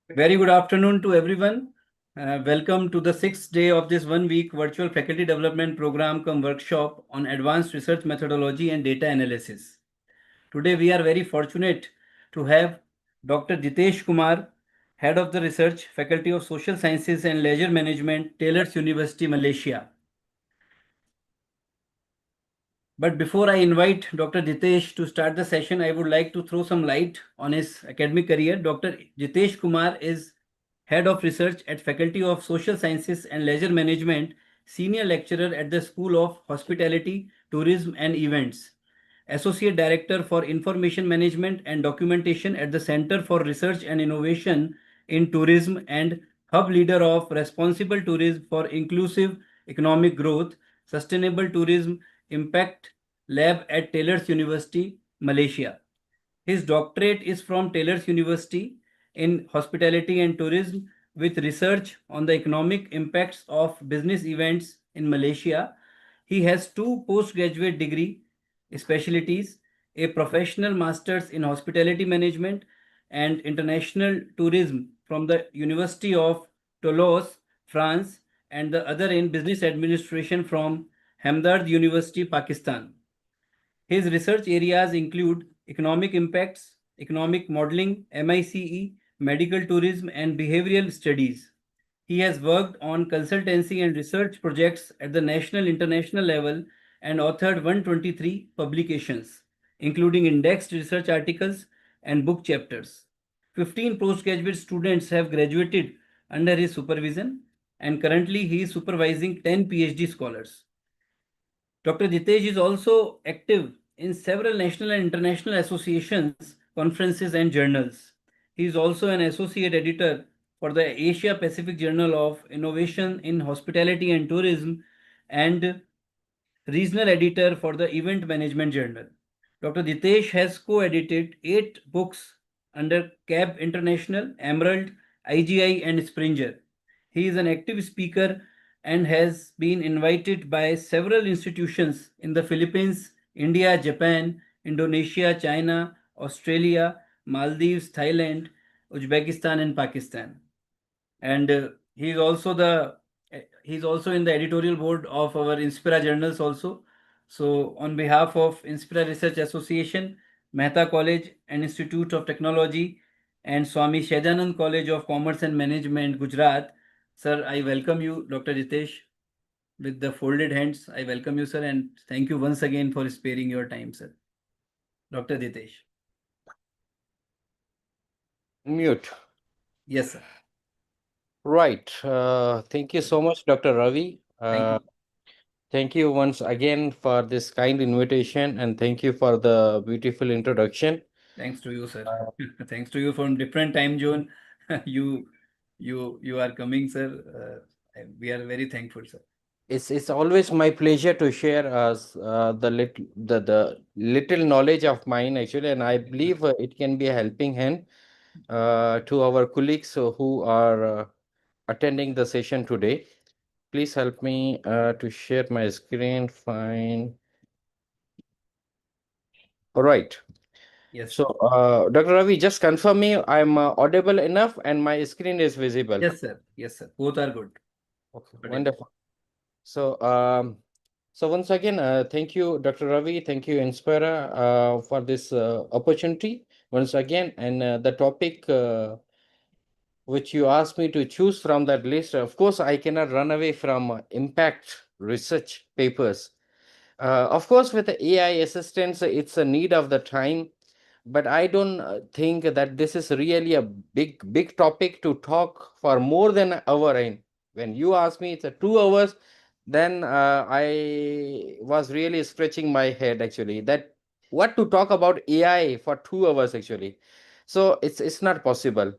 Very good afternoon to everyone. Welcome to the sixth day of this 1 week virtual faculty development program cum workshop on advanced research methodology and data analysis. Today we are very fortunate to have Dr. Jitesh Kumar, Head of the Research, Faculty of Social Sciences and Leisure Management, Taylor's University, Malaysia. But before I invite Dr. Jitesh to start the session, I would like to throw some light on his academic career. Dr. Jitesh Kumar is Head of Research at Faculty of Social Sciences and Leisure Management, Senior Lecturer at the School of Hospitality, Tourism and Events, Associate Director for Information Management and Documentation at the Center for Research and Innovation in Tourism, and Hub Leader of Responsible Tourism for Inclusive Economic Growth, Sustainable Tourism Impact Lab at Taylor's University, Malaysia. His doctorate is from Taylor's University in Hospitality and Tourism with research on the economic impacts of business events in Malaysia. He has two postgraduate degree specialties, a professional master's in hospitality management and international tourism from the University of Toulouse, France, and the other in business administration from Hamdard University, Pakistan. His research areas include economic impacts, economic modeling, MICE, medical tourism, and behavioral studies. He has worked on consultancy and research projects at the national international level and authored 123 publications, including indexed research articles and book chapters. 15 postgraduate students have graduated under his supervision, and currently he is supervising 10 PhD scholars. Dr. Jitesh is also active in several national and international associations, conferences, and journals. He is also an associate editor for the Asia Pacific Journal of Innovation in Hospitality and Tourism and regional editor for the Event Management Journal. Dr. Jitesh has co edited 8 books under CAB International, Emerald, IGI, and Springer. He is an active speaker and has been invited by several institutions in the Philippines, India, Japan, Indonesia, China, Australia, Maldives, Thailand, Uzbekistan, and Pakistan. And he's also in the editorial board of our Inspira journals also. So on behalf of Inspira Research Association, Mehta College and Institute of Technology, and Swami Sahajanand College of Commerce and Management, Gujarat, sir, I welcome you, Dr. Jitesh, with the folded hands. I welcome you, sir, and thank you once again for sparing your time, sir. Dr. Jitesh. Mute. Yes, sir. Right. Thank you so much, Dr. Ravi. Thank you. Thank you once again for this kind invitation, and thank you for the beautiful introduction. Thanks to you, sir. Uh, Thanks to you from different time zone. you you are coming, sir. We are very thankful, sir. it's always my pleasure to share the little knowledge of mine actually, and I believe it can be a helping hand to our colleagues who are attending the session today. Please help me to share my screen. Fine. All right. Yes, So, sir. Dr. Ravi, just confirm me I'm audible enough and my screen is visible. Yes, sir. Yes, sir. Both are good. Okay, Whatever. wonderful. So, so once again, thank you, Dr. Ravi. Thank you, Inspira, for this opportunity once again. And the topic which you asked me to choose from that list, of course, I cannot run away from impact research papers. Of course, with the AI assistance, it's a need of the time, but I don't think that this is really a big topic to talk for more than an hour. And when you ask me, it's a 2 hours, then I was really scratching my head actually. That what to talk about AI for 2 hours actually. So it's not possible.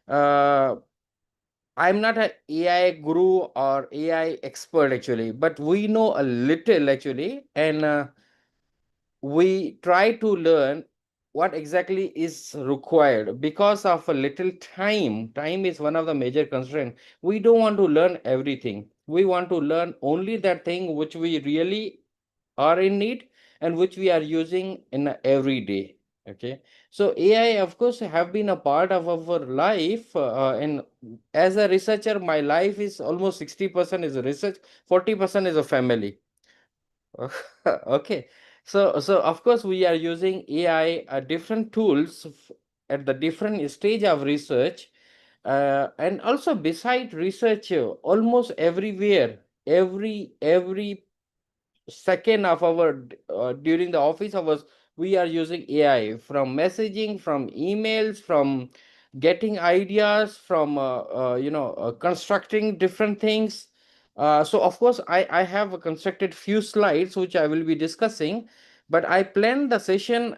Uh, I'm not a AI guru or AI expert actually, but we know a little actually, and we try to learn what exactly is required because of a little time is one of the major constraints. We don't want to learn everything. We want to learn only that thing which we really are in need and which we are using in a every day. Okay, so AI, of course, have been a part of our life, and as a researcher, my life is almost 60% is research, 40% is a family. Okay, so of course we are using AI, different tools at the different stage of research, and also beside research, almost everywhere, every second of our during the office hours, we are using AI, from messaging, from emails, from getting ideas, from constructing different things. So of course I have constructed few slides which I will be discussing, but I planned the session,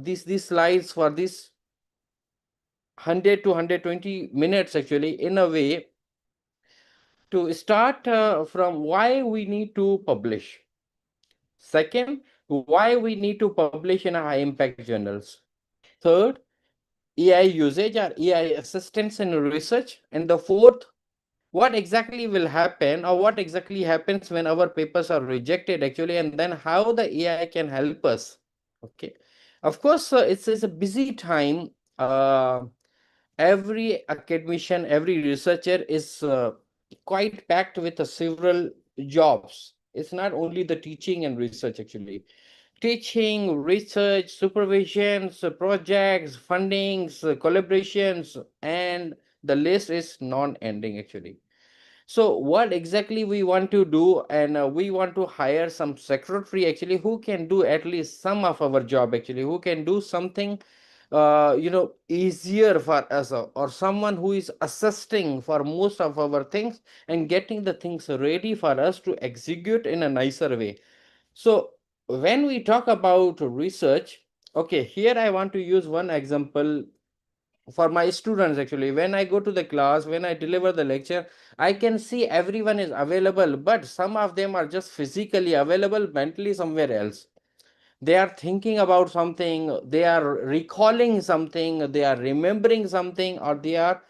these slides for this 100 to 120 minutes actually, in a way to start from why we need to publish. Second, why we need to publish in a high impact journals. Third, AI usage or AI assistance in research. And the fourth, what exactly will happen, or what exactly happens when our papers are rejected actually, and then how the AI can help us. Okay. Of course, it's a busy time. Every academician, every researcher is quite packed with several jobs. It's not only the teaching and research actually. Teaching, research, supervisions, projects, fundings, collaborations, and the list is non-ending actually. So what exactly we want to do, and we want to hire some secretary actually who can do at least some of our job actually, who can do something easier for us, or someone who is assisting for most of our things and getting the things ready for us to execute in a nicer way. So when we talk about research, okay, here I want to use one example for my students actually. When I go to the class, when I deliver the lecture, I can see everyone is available, but some of them are just physically available, mentally somewhere else. They are thinking about something, they are recalling something, they are remembering something, or they are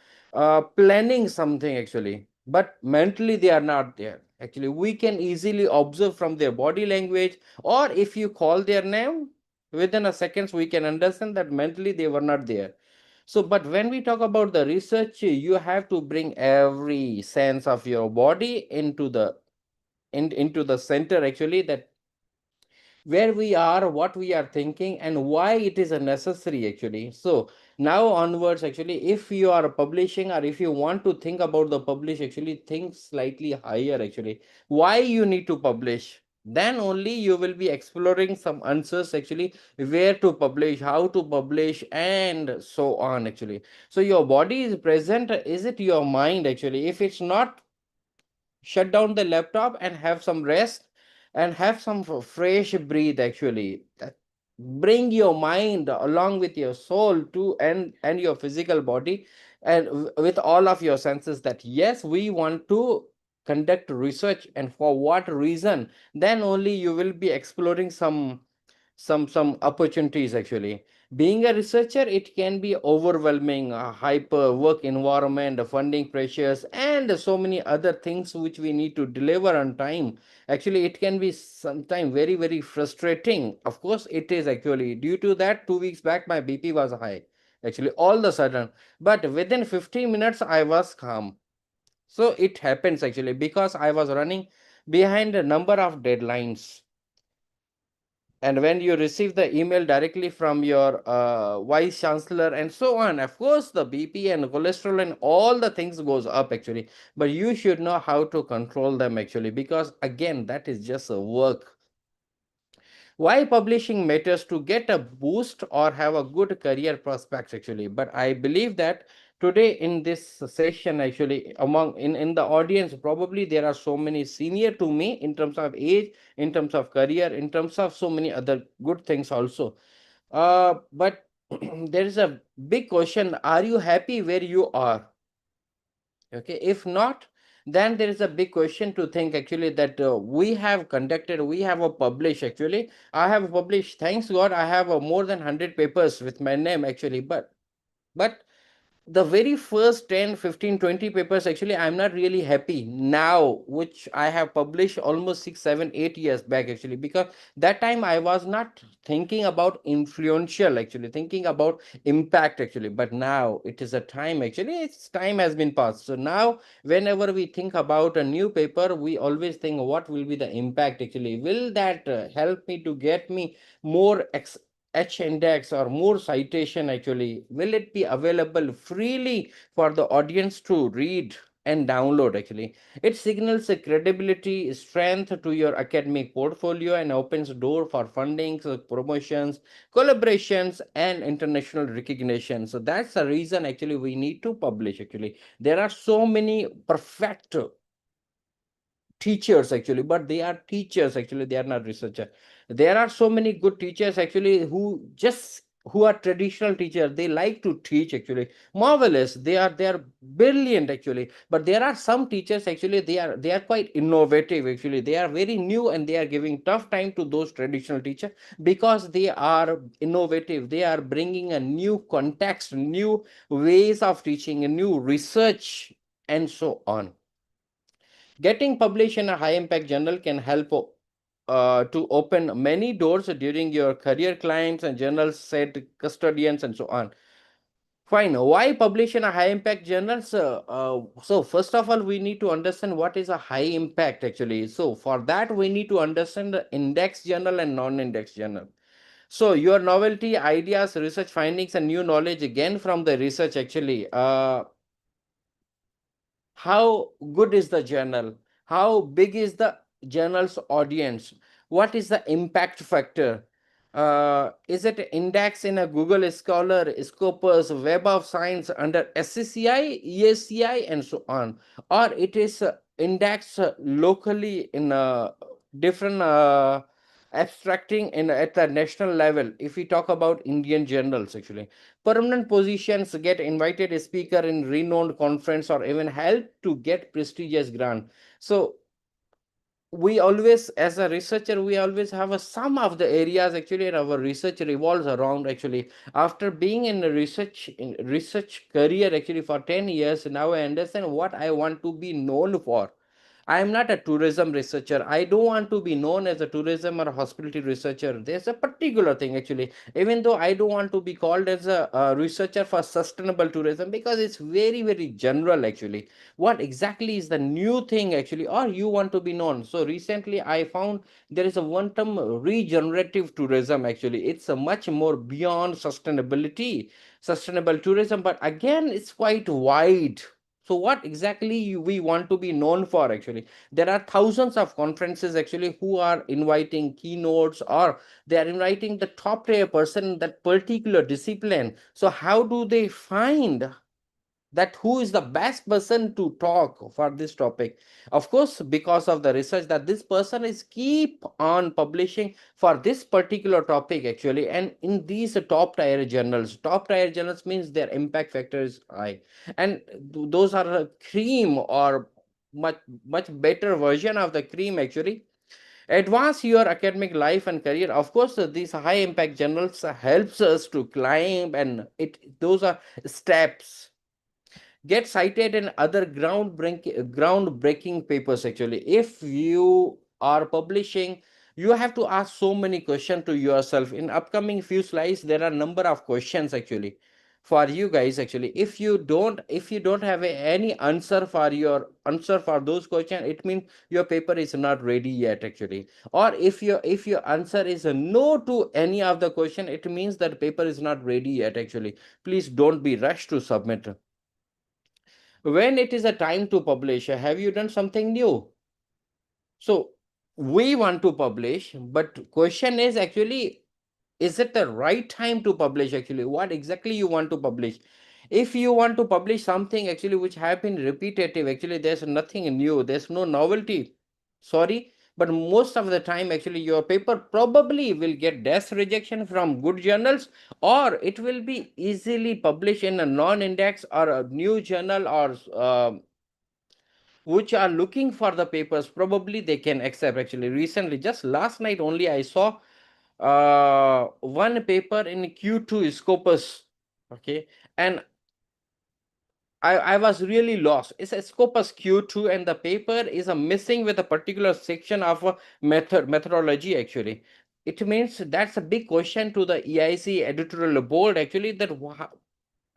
planning something actually, but mentally they are not there actually. We can easily observe from their body language, or if you call their name, within a seconds we can understand that mentally they were not there. So but when we talk about the research, you have to bring every sense of your body into the into the center actually, that where we are, what we are thinking, and why it is a necessary actually. So now onwards actually, if you are publishing, or if you want to think about the publish actually, think slightly higher actually, why you need to publish. Then only you will be exploring some answers actually, where to publish, how to publish, and so on actually. So your body is present, is it your mind actually? If it's not, shut down the laptop and have some rest, and have some fresh breathe actually. Bring your mind along with your soul to, and your physical body, and with all of your senses, that yes, we want to conduct research, and for what reason. Then only you will be exploring some opportunities actually. Being a researcher, it can be overwhelming, hyper work environment, funding pressures, and so many other things which we need to deliver on time. Actually it can be sometimes very frustrating. Of course it is actually. Due to that, 2 weeks back my BP was high actually, all the sudden, but within 15 minutes I was calm. So it happens actually, because I was running behind a number of deadlines. And when you receive the email directly from your vice chancellor and so on, of course the BP and cholesterol and all the things goes up actually. But you should know how to control them actually, because again, that is just a work. Why publishing matters? To get a boost or have a good career prospects actually. But I believe that today in this session actually, among in the audience, probably there are so many senior to me in terms of age, in terms of career, in terms of so many other good things also. But there is a big question: are you happy where you are? Okay, if not, then there is a big question to think actually, that we have conducted, we have a published actually. I have published, thanks God, I have more than 100 papers with my name actually. But the very first 10, 15, 20 papers, actually I'm not really happy now, which I have published almost 6, 7, 8 years back, actually, because that time I was not thinking about influential, actually thinking about impact, actually. But now it is a time, actually it's time has been passed. So now whenever we think about a new paper, we always think what will be the impact, actually. Will that help me to get me more H index or more citation, actually? Will it be available freely for the audience to read and download, actually? It signals a credibility, strength to your academic portfolio and opens door for fundings, promotions, collaborations, and international recognition. So that's the reason, actually, we need to publish, actually. There are so many perfect teachers, actually, but they are teachers, actually they are not researcher. There are so many good teachers, actually, who are traditional teachers. They like to teach, actually marvelous, they are brilliant, actually. But there are some teachers, actually they are quite innovative, actually they are very new, and they are giving tough time to those traditional teachers, because they are innovative, they are bringing a new context, new ways of teaching, a new research, and so on. Getting published in a high impact journal can help to open many doors during your career. Clients and journals set custodians and so on. Fine. Why publish in a high impact journal? So first of all, we need to understand what is a high impact, actually. So for that, we need to understand the index journal and non-index journal. So your novelty, ideas, research findings, and new knowledge again from the research, actually. How good is the journal? How big is the journal's audience? What is the impact factor? Is it index in a Google Scholar, Scopus, Web of Science under SCCI, ESCI, and so on? Or it is index locally in a different abstracting in at the national level, if we talk about Indian journals, actually. Permanent positions, get invited speaker in renowned conference, or even help to get prestigious grant. So we always, as a researcher, we always have a some of the areas, actually, and our research revolves around, actually. After being in a research career, actually, for 10 years, now I understand what I want to be known for. I am not a tourism researcher. I don't want to be known as a tourism or hospitality researcher. There's a particular thing, actually. Even though I don't want to be called as a researcher for sustainable tourism, because it's very, very general, actually. What exactly is the new thing, actually, or you want to be known? So recently I found there is a one term regenerative tourism, actually. It's a much more beyond sustainability, sustainable tourism, but again, it's quite wide. So what exactly we want to be known for, actually? There are thousands of conferences, actually, who are inviting keynotes, or they are inviting the top tier person in that particular discipline. So how do they find that who is the best person to talk for this topic? Of course, because of the research that this person is keep on publishing for this particular topic, actually, and in these top tier journals means their impact factor is high, and those are a cream, or much better version of the cream, actually. Advance your academic life and career. Of course, these high impact journals helps us to climb, and it those are steps. Get cited in other groundbreaking papers, actually. If you are publishing, you have to ask so many questions to yourself. In upcoming few slides, there are number of questions, actually, for you guys, actually. If you don't have any answer for those questions, it means your paper is not ready yet, actually. Or if your answer is a no to any of the question, it means that paper is not ready yet, actually. Please don't be rushed to submit. When it is a time to publish, have you done something new? So we want to publish, but question is, actually, is it the right time to publish? Actually, what exactly you want to publish? If you want to publish something, actually, which have been repetitive, actually there's nothing new, there's no novelty. Sorry, but most of the time, actually, your paper probably will get death rejection from good journals, or it will be easily published in a non-index or a new journal, or which are looking for the papers. Probably they can accept. Actually, recently, just last night only, I saw one paper in Q2 Scopus. Okay, and I was really lost. It's a Scopus Q2 and the paper is a missing with a particular section of a methodology actually. It means that's a big question to the EIC editorial board actually, that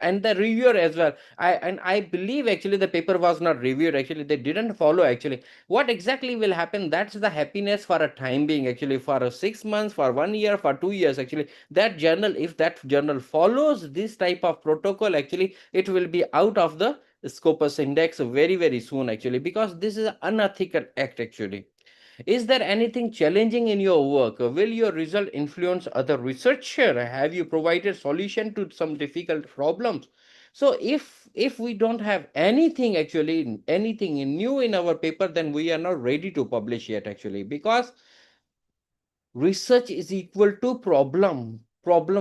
and the reviewer as well. I believe actually the paper was not reviewed, actually they didn't follow actually what exactly will happen. That's the happiness for a time being actually, for 6 months, for 1 year, for 2 years actually. That journal, if that journal follows this type of protocol actually, it will be out of the Scopus index very very soon actually, because this is an unethical act actually. Is there anything challenging in your work? Will your result influence other researcher? Have you provided solution to some difficult problems? So if we don't have anything actually, anything new in our paper, then we are not ready to publish yet actually, because research is equal to problem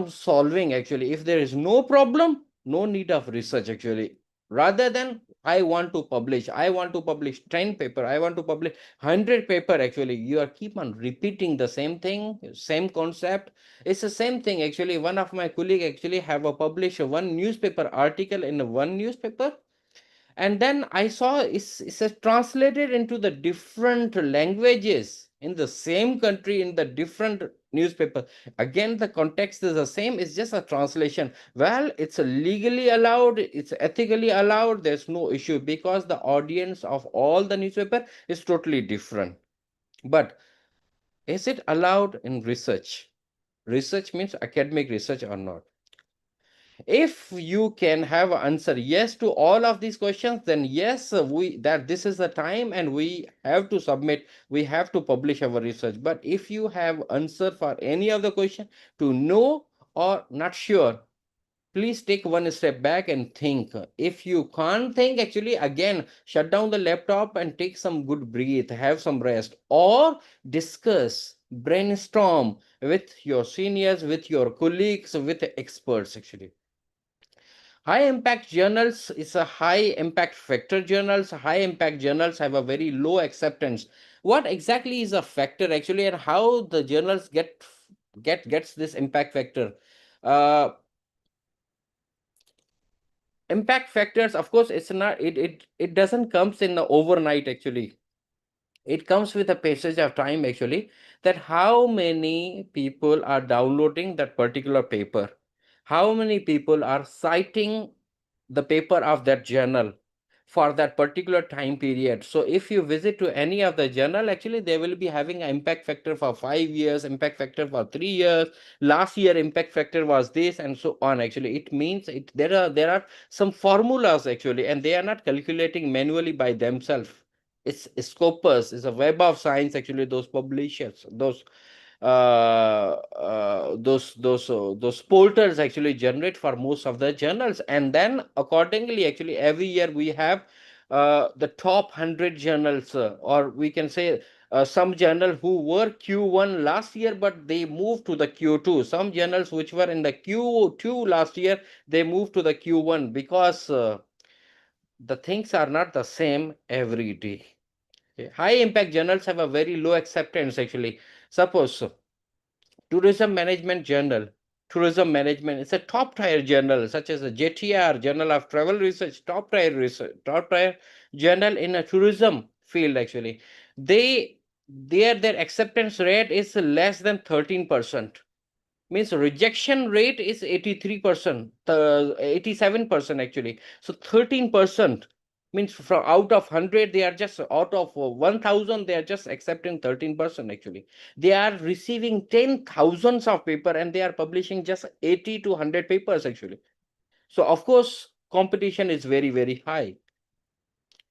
solving actually. If there is no problem, no need of research actually. Rather than I want to publish, I want to publish 10 paper, I want to publish 100 paper actually, you are keep on repeating the same thing, same concept. It's the same thing actually. One of my colleague actually have a published one newspaper article in one newspaper, and then I saw it's translated into the different languages in the same country, in the different newspaper. Again, the context is the same, it's just a translation. Well, it's legally allowed, it's ethically allowed, there's no issue, because the audience of all the newspaper is totally different. But is it allowed in research? Research means academic research or not? If you can have answer yes to all of these questions, then yes, we that this is the time and we have to submit, we have to publish our research. But if you have answer for any of the question to no or not sure, please take one step back and think. If you can't think actually, again shut down the laptop and take some good breathe, have some rest, or discuss, brainstorm with your seniors, with your colleagues, with experts actually. High impact journals is a high impact factor journals. High impact journals have a very low acceptance. What exactly is a factor actually, and how the journals gets this impact factor? Uh, Impact factors, of course, it's not, it doesn't comes in the overnight actually. It comes with a passage of time actually, that how many people are downloading that particular paper, how many people are citing the paper of that journal for that particular time period. So if you visit to any of the journal, actually they will be having an impact factor for 5 years, impact factor for 3 years, last year impact factor was this, and so on actually. It means there are some formulas actually, and they are not calculating manually by themselves. It's Scopus, it's a web of science actually, those publishers, those portals actually generate for most of the journals. And then accordingly actually every year we have the top 100 journals, or we can say some journal who were Q1 last year but they moved to the Q2, some journals which were in the Q2 last year, they moved to the Q1, because the things are not the same every day. Okay. High impact journals have a very low acceptance actually. Suppose tourism management journal, tourism management, it's a top tier journal such as the JTR, Journal of Travel Research, top tier research, top tier journal in a tourism field actually. They their acceptance rate is less than 13%. Means rejection rate is 83%, 87% actually. So 13% means from out of 100, they are just out of 1000, they are just accepting 13% actually. They are receiving 10,000s of paper and they are publishing just 80 to 100 papers actually. So of course competition is very very high.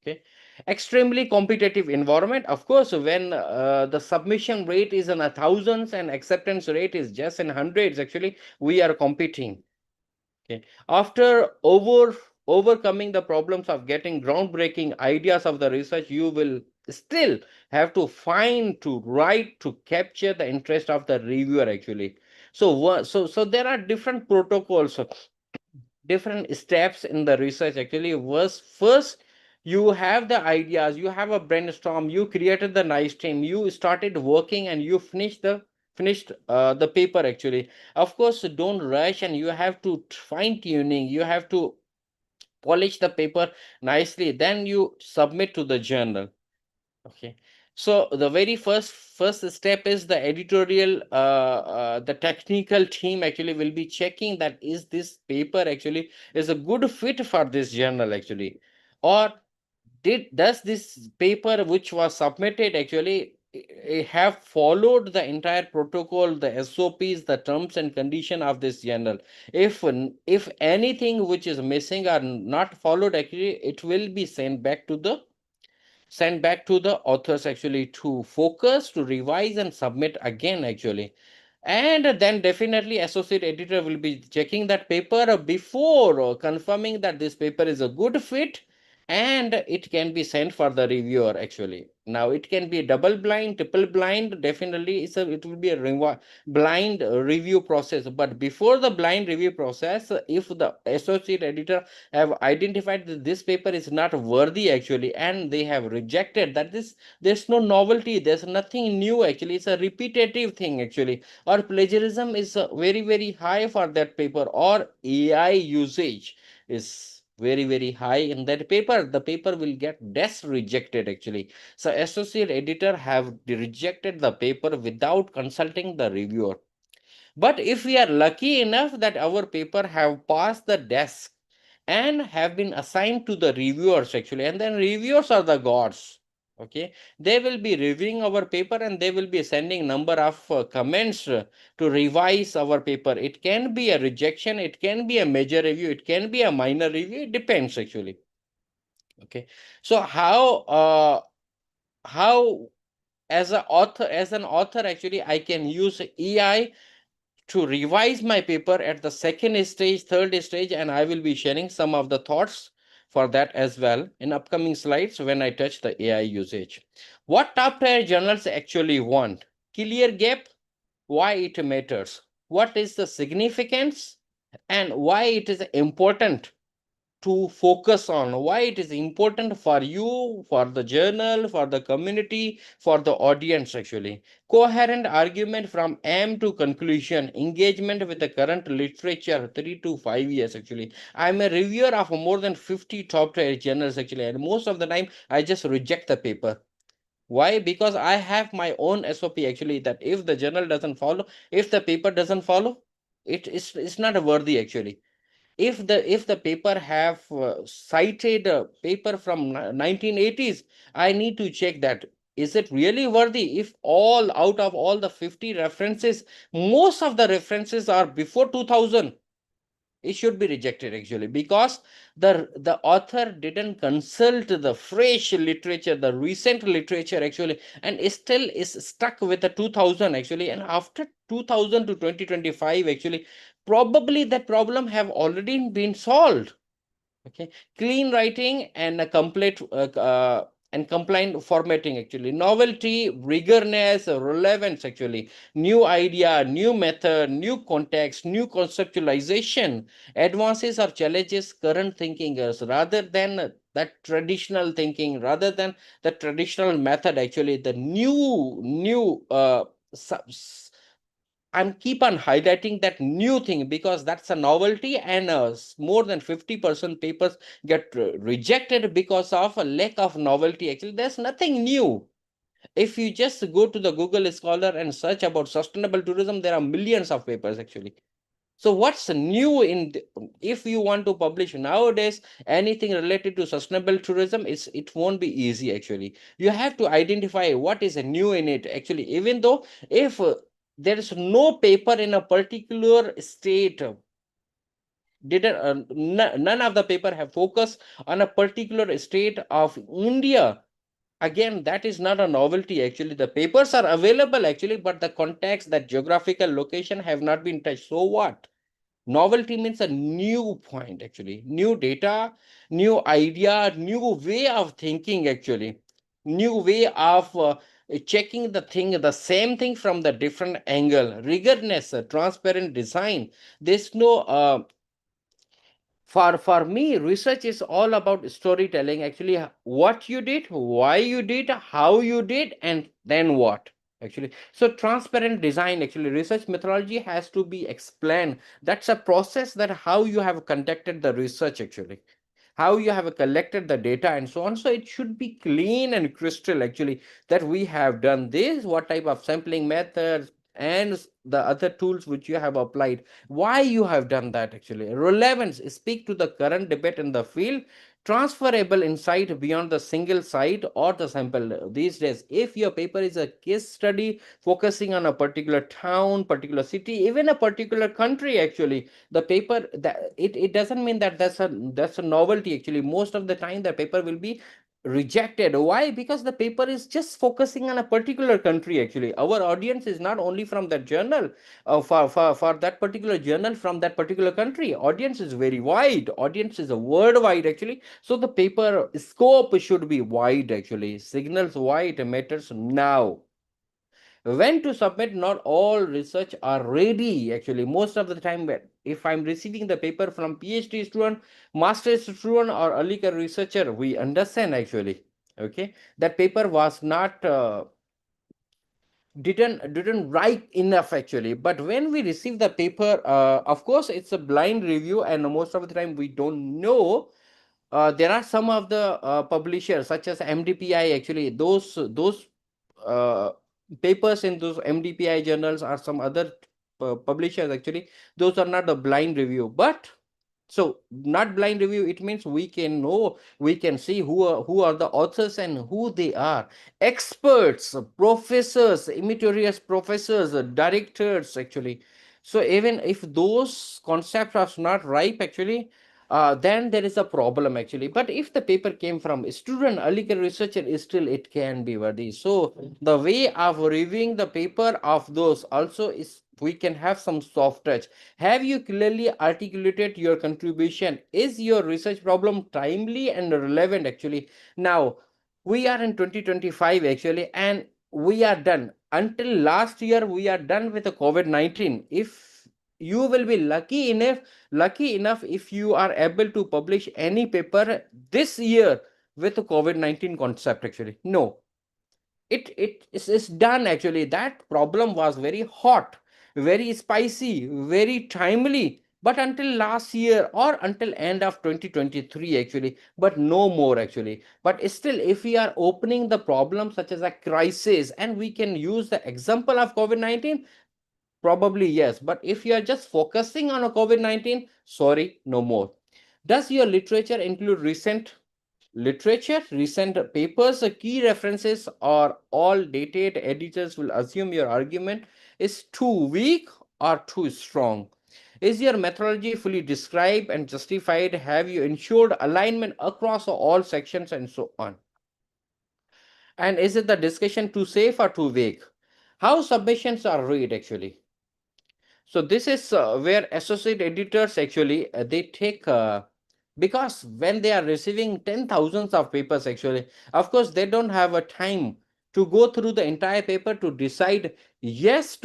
Okay. Extremely competitive environment, of course, when the submission rate is in a thousands and acceptance rate is just in hundreds actually, we are competing. Okay. After overcoming the problems of getting groundbreaking ideas of the research, you will still have to find, to write, to capture the interest of the reviewer actually. So there are different protocols, different steps in the research actually. Was first you have the ideas, you have a brainstorm, you created the nice team, you started working and you finished the paper actually. Of course don't rush, and you have to fine tuning, you have to polish the paper nicely, then you submit to the journal. Okay, so the very first step is the editorial, the technical team actually will be checking that is this paper actually is a good fit for this journal actually, or does this paper which was submitted actually have followed the entire protocol, the SOPs, the terms and condition of this journal. If anything which is missing or not followed, actually it will be sent back to the authors actually to focus, to revise and submit again actually. And then definitely associate editor will be checking that paper before confirming that this paper is a good fit, and it can be sent for the reviewer actually. Now it can be double blind, triple blind, definitely it will be a blind review process. But before the blind review process, if the associate editor have identified that this paper is not worthy actually, and they have rejected that, there's no novelty, there's nothing new actually, it's a repetitive thing actually, or plagiarism is very high for that paper, or AI usage is very high in that paper, the paper will get rejected actually. So associate editor have rejected the paper without consulting the reviewer. But if we are lucky enough that our paper have passed the desk and have been assigned to the reviewers actually, and then reviewers are the gods. Okay, they will be reviewing our paper and they will be sending number of comments to revise our paper. It can be a rejection, it can be a major review, it can be a minor review, it depends actually. Okay, so how as an author actually I can use AI to revise my paper at the second stage, third stage, and I will be sharing some of the thoughts for that as well in upcoming slides when I touch the AI usage. What top tier journals actually want? Clear gap, why it matters, what is the significance, and why it is important to focus on, why it is important for you, for the journal, for the community, for the audience actually. Coherent argument from aim to conclusion, engagement with the current literature, 3 to 5 years actually. I'm a reviewer of more than 50 top tier journals actually, and most of the time I just reject the paper. Why? Because I have my own SOP actually, that if the journal doesn't follow, if the paper doesn't follow, it's not worthy actually. If the paper have cited a paper from 1980s, I need to check that is it really worthy. If all out of all the 50 references, most of the references are before 2000, it should be rejected actually, because the author didn't consult the fresh literature, the recent literature actually, and still is stuck with the 2000 actually. And after 2000 to 2025 actually, probably that problem have already been solved. Okay, clean writing and a complete and compliant formatting actually, novelty, rigorness, relevance actually, new idea, new method, new context, new conceptualization, advances or challenges current thinking is, rather than that traditional thinking, rather than the traditional method actually, the new I'm keep on highlighting that new thing, because that's a novelty, and more than 50% papers get rejected because of a lack of novelty. Actually, there's nothing new. If you just go to the Google Scholar and search about sustainable tourism, there are millions of papers actually. So what's new if you want to publish nowadays anything related to sustainable tourism, it won't be easy actually. You have to identify what is new in it actually. Even though if there is no paper in a particular state, none of the paper have focused on a particular state of India, again that is not a novelty actually. The papers are available actually, but the context, that geographical location have not been touched. So what? Novelty means a new point actually, new data, new idea, new way of thinking actually, new way of checking the same thing from the different angle, rigorness, transparent design. There's no for me, research is all about storytelling actually. What you did, why you did, how you did, and then what actually. So transparent design actually, research methodology has to be explained. That's a process, that how you have conducted the research actually. how you have collected the data and so on. So it should be clean and crystal actually, that we have done this, what type of sampling methods and the other tools which you have applied, why you have done that actually. Relevance, speak to the current debate in the field, transferable insight beyond the single site or the sample. These days, if your paper is a case study focusing on a particular town, particular city, even a particular country actually, the paper, that it doesn't mean that that's a novelty actually. Most of the time the paper will be rejected. Why? Because the paper is just focusing on a particular country actually. Our audience is not only from that journal, for that particular journal from that particular country. Audience is very wide, audience is a worldwide actually. So the paper scope should be wide actually, signals wide matters now. When to submit, not all research are ready actually. Most of the time, if I'm receiving the paper from PhD student, master's student or early career researcher, we understand actually, okay, that paper was not didn't write enough actually. But when we receive the paper, of course it's a blind review, and most of the time we don't know. There are some of the publishers such as MDPI actually, those uh, papers in those MDPI journals or some other publishers actually, those are not a blind review. But so not blind review, it means we can know, we can see who are the authors and who they are. Experts, professors, emeritus professors, directors actually. So even if those concepts are not ripe actually, then there is a problem actually. But if the paper came from a student, early career researcher, is still it can be worthy. So the way of reviewing the paper of those also is, we can have some soft touch. Have you clearly articulated your contribution? Is your research problem timely and relevant actually? Now, we are in 2025 actually, and we are done. Until last year, we are done with the COVID-19. If you will be lucky enough if you are able to publish any paper this year with the COVID-19 concept actually. No, it's done actually. That problem was very hot, very spicy, very timely, but until last year or until end of 2023 actually, but no more actually. But still, if we are opening the problem such as a crisis, and we can use the example of COVID-19, probably yes. But if you are just focusing on a COVID-19, sorry, no more. Does your literature include recent papers, key references, or all dated? Editors will assume your argument is too weak or too strong. Is your methodology fully described and justified? Have you ensured alignment across all sections and so on? And is it the discussion too safe or too vague? How submissions are read actually? So this is where associate editors actually they take because when they are receiving 10 thousands of papers actually, of course they don't have a time to go through the entire paper to decide yes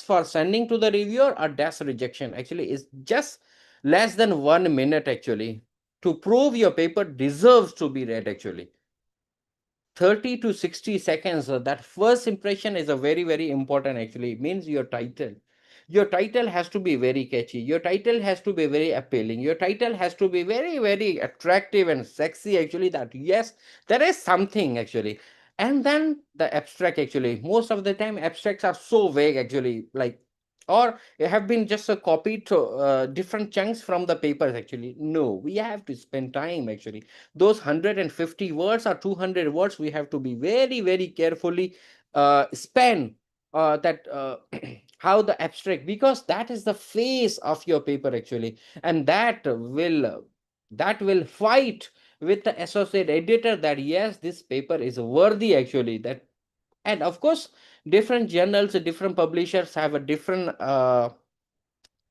for sending to the reviewer, or dash rejection. Actually, it's just less than 1 minute actually to prove your paper deserves to be read actually. 30 to 60 seconds, that first impression is a very important actually. It means your title has to be very catchy, your title has to be very appealing, your title has to be very attractive and sexy actually, that yes, there is something actually. And then the abstract actually, most of the time abstracts are so vague actually, like, or have been just a copy to different chunks from the papers actually. No, we have to spend time actually. Those 150 words or 200 words, we have to be very carefully spend that how the abstract, because that is the face of your paper actually, and that will fight with the associate editor that yes, this paper is worthy actually. That, and of course, different journals, different publishers have a different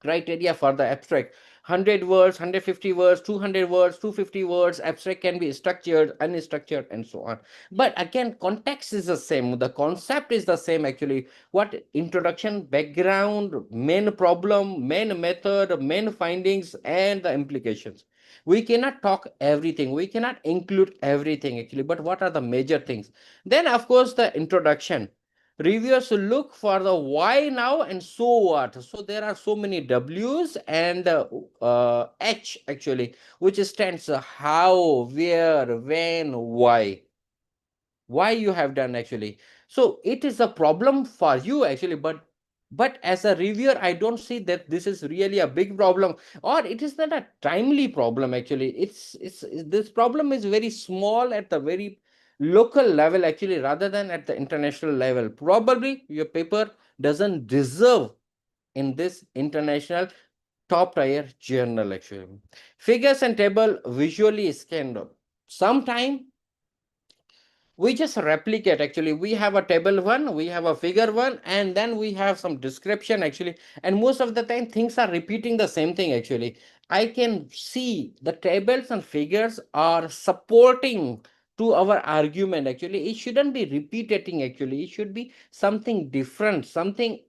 criteria for the abstract. 100 words, 150 words, 200 words, 250 words. Abstract can be structured, unstructured, and so on. But again, context is the same, the concept is the same actually. What introduction, background, main problem, main method, main findings, and the implications. We cannot talk everything, we cannot include everything actually, but what are the major things? Then of course the introduction. Reviewers look for the why now and so what. So there are so many W's and H actually, which stands how, where, when, why you have done actually. So it is a problem for you actually, but as a reviewer I don't see that this is really a big problem, or it is not a timely problem actually. This problem is very small at the very local level actually, rather than at the international level. Probably your paper doesn't deserve in this international top tier journal actually. Figures and table visually scanned. Sometime we just replicate actually. We have a table one, we have a figure one, and then we have some description actually, and most of the time things are repeating the same thing actually. I can see the tables and figures are supporting to our argument actually. It shouldn't be repeating actually, it should be something different, something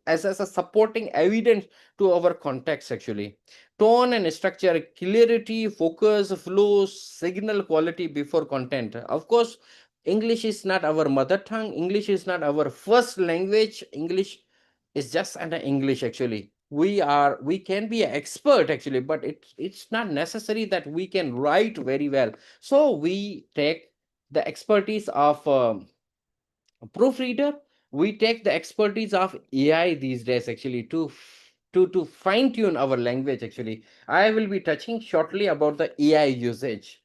as a supporting evidence to our context actually. Tone and structure, clarity, focus, flow, signal quality before content. Of course, English is not our mother tongue. English is not our first language. English is just an English actually. We can be an expert actually, but it's not necessary that we can write very well. So we take the expertise of proofreader. We take the expertise of AI these days actually to fine tune our language actually. I will be touching shortly about the AI usage.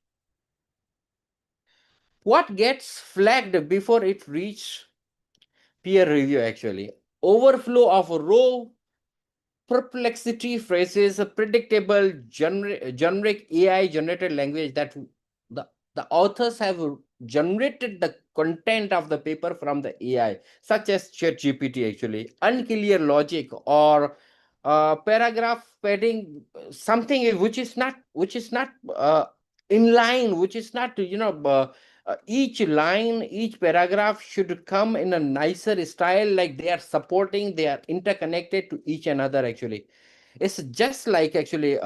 What gets flagged before it reaches peer review actually? Overflow of raw perplexity phrases, a predictable generic AI generated language that the authors have generated the content of the paper from the AI, such as ChatGPT actually. Unclear logic or paragraph padding, something which is not in line, which is not each line, each paragraph should come in a nicer style, like they are supporting, they are interconnected to each another actually. It's just like actually,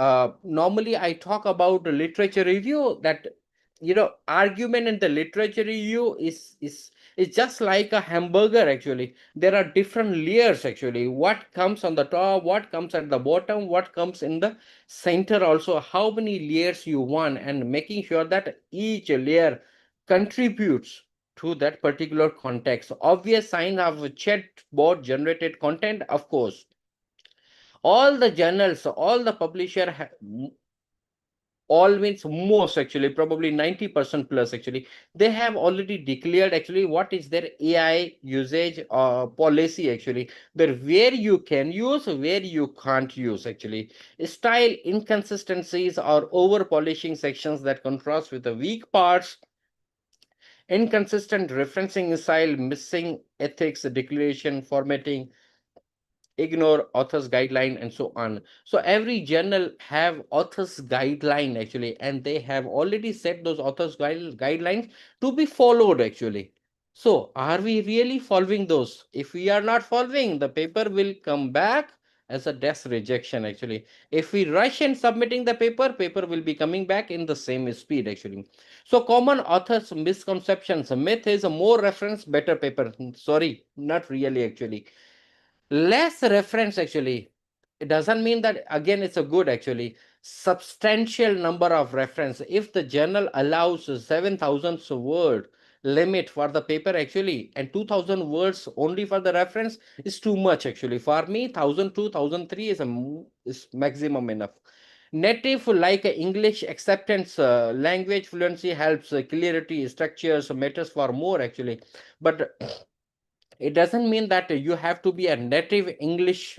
normally I talk about the literature review, that argument in the literature review is just like a hamburger actually. There are different layers actually. What comes on the top, what comes at the bottom, what comes in the center also, how many layers you want, and making sure that each layer contributes to that particular context. Obvious sign of chatbot generated content, of course. All the journals, all the publisher all means most actually, probably 90% plus actually, they have already declared actually what is their AI usage policy actually, that where you can use, where you can't use actually. Style inconsistencies or over polishing sections that contrast with the weak parts, inconsistent referencing style, missing ethics declaration, formatting, ignore author's guideline, and so on. So every journal have author's guideline actually, and they have already set those author's guidelines to be followed actually. So are we really following those? If we are not following, the paper will come back as a desk rejection actually. If we rush in submitting the paper will be coming back in the same speed actually. So common authors misconceptions, myth is a more reference better paper. Sorry, not really actually. Less reference actually, it doesn't mean that again it's a good actually. Substantial number of reference. If the journal allows 7,000 word limit for the paper actually, and 2,000 words only for the reference, is too much actually. For me, 1,002 1,003 is maximum enough. Native like English acceptance, language fluency helps, clarity, structures matters for more actually. But it doesn't mean that you have to be a native English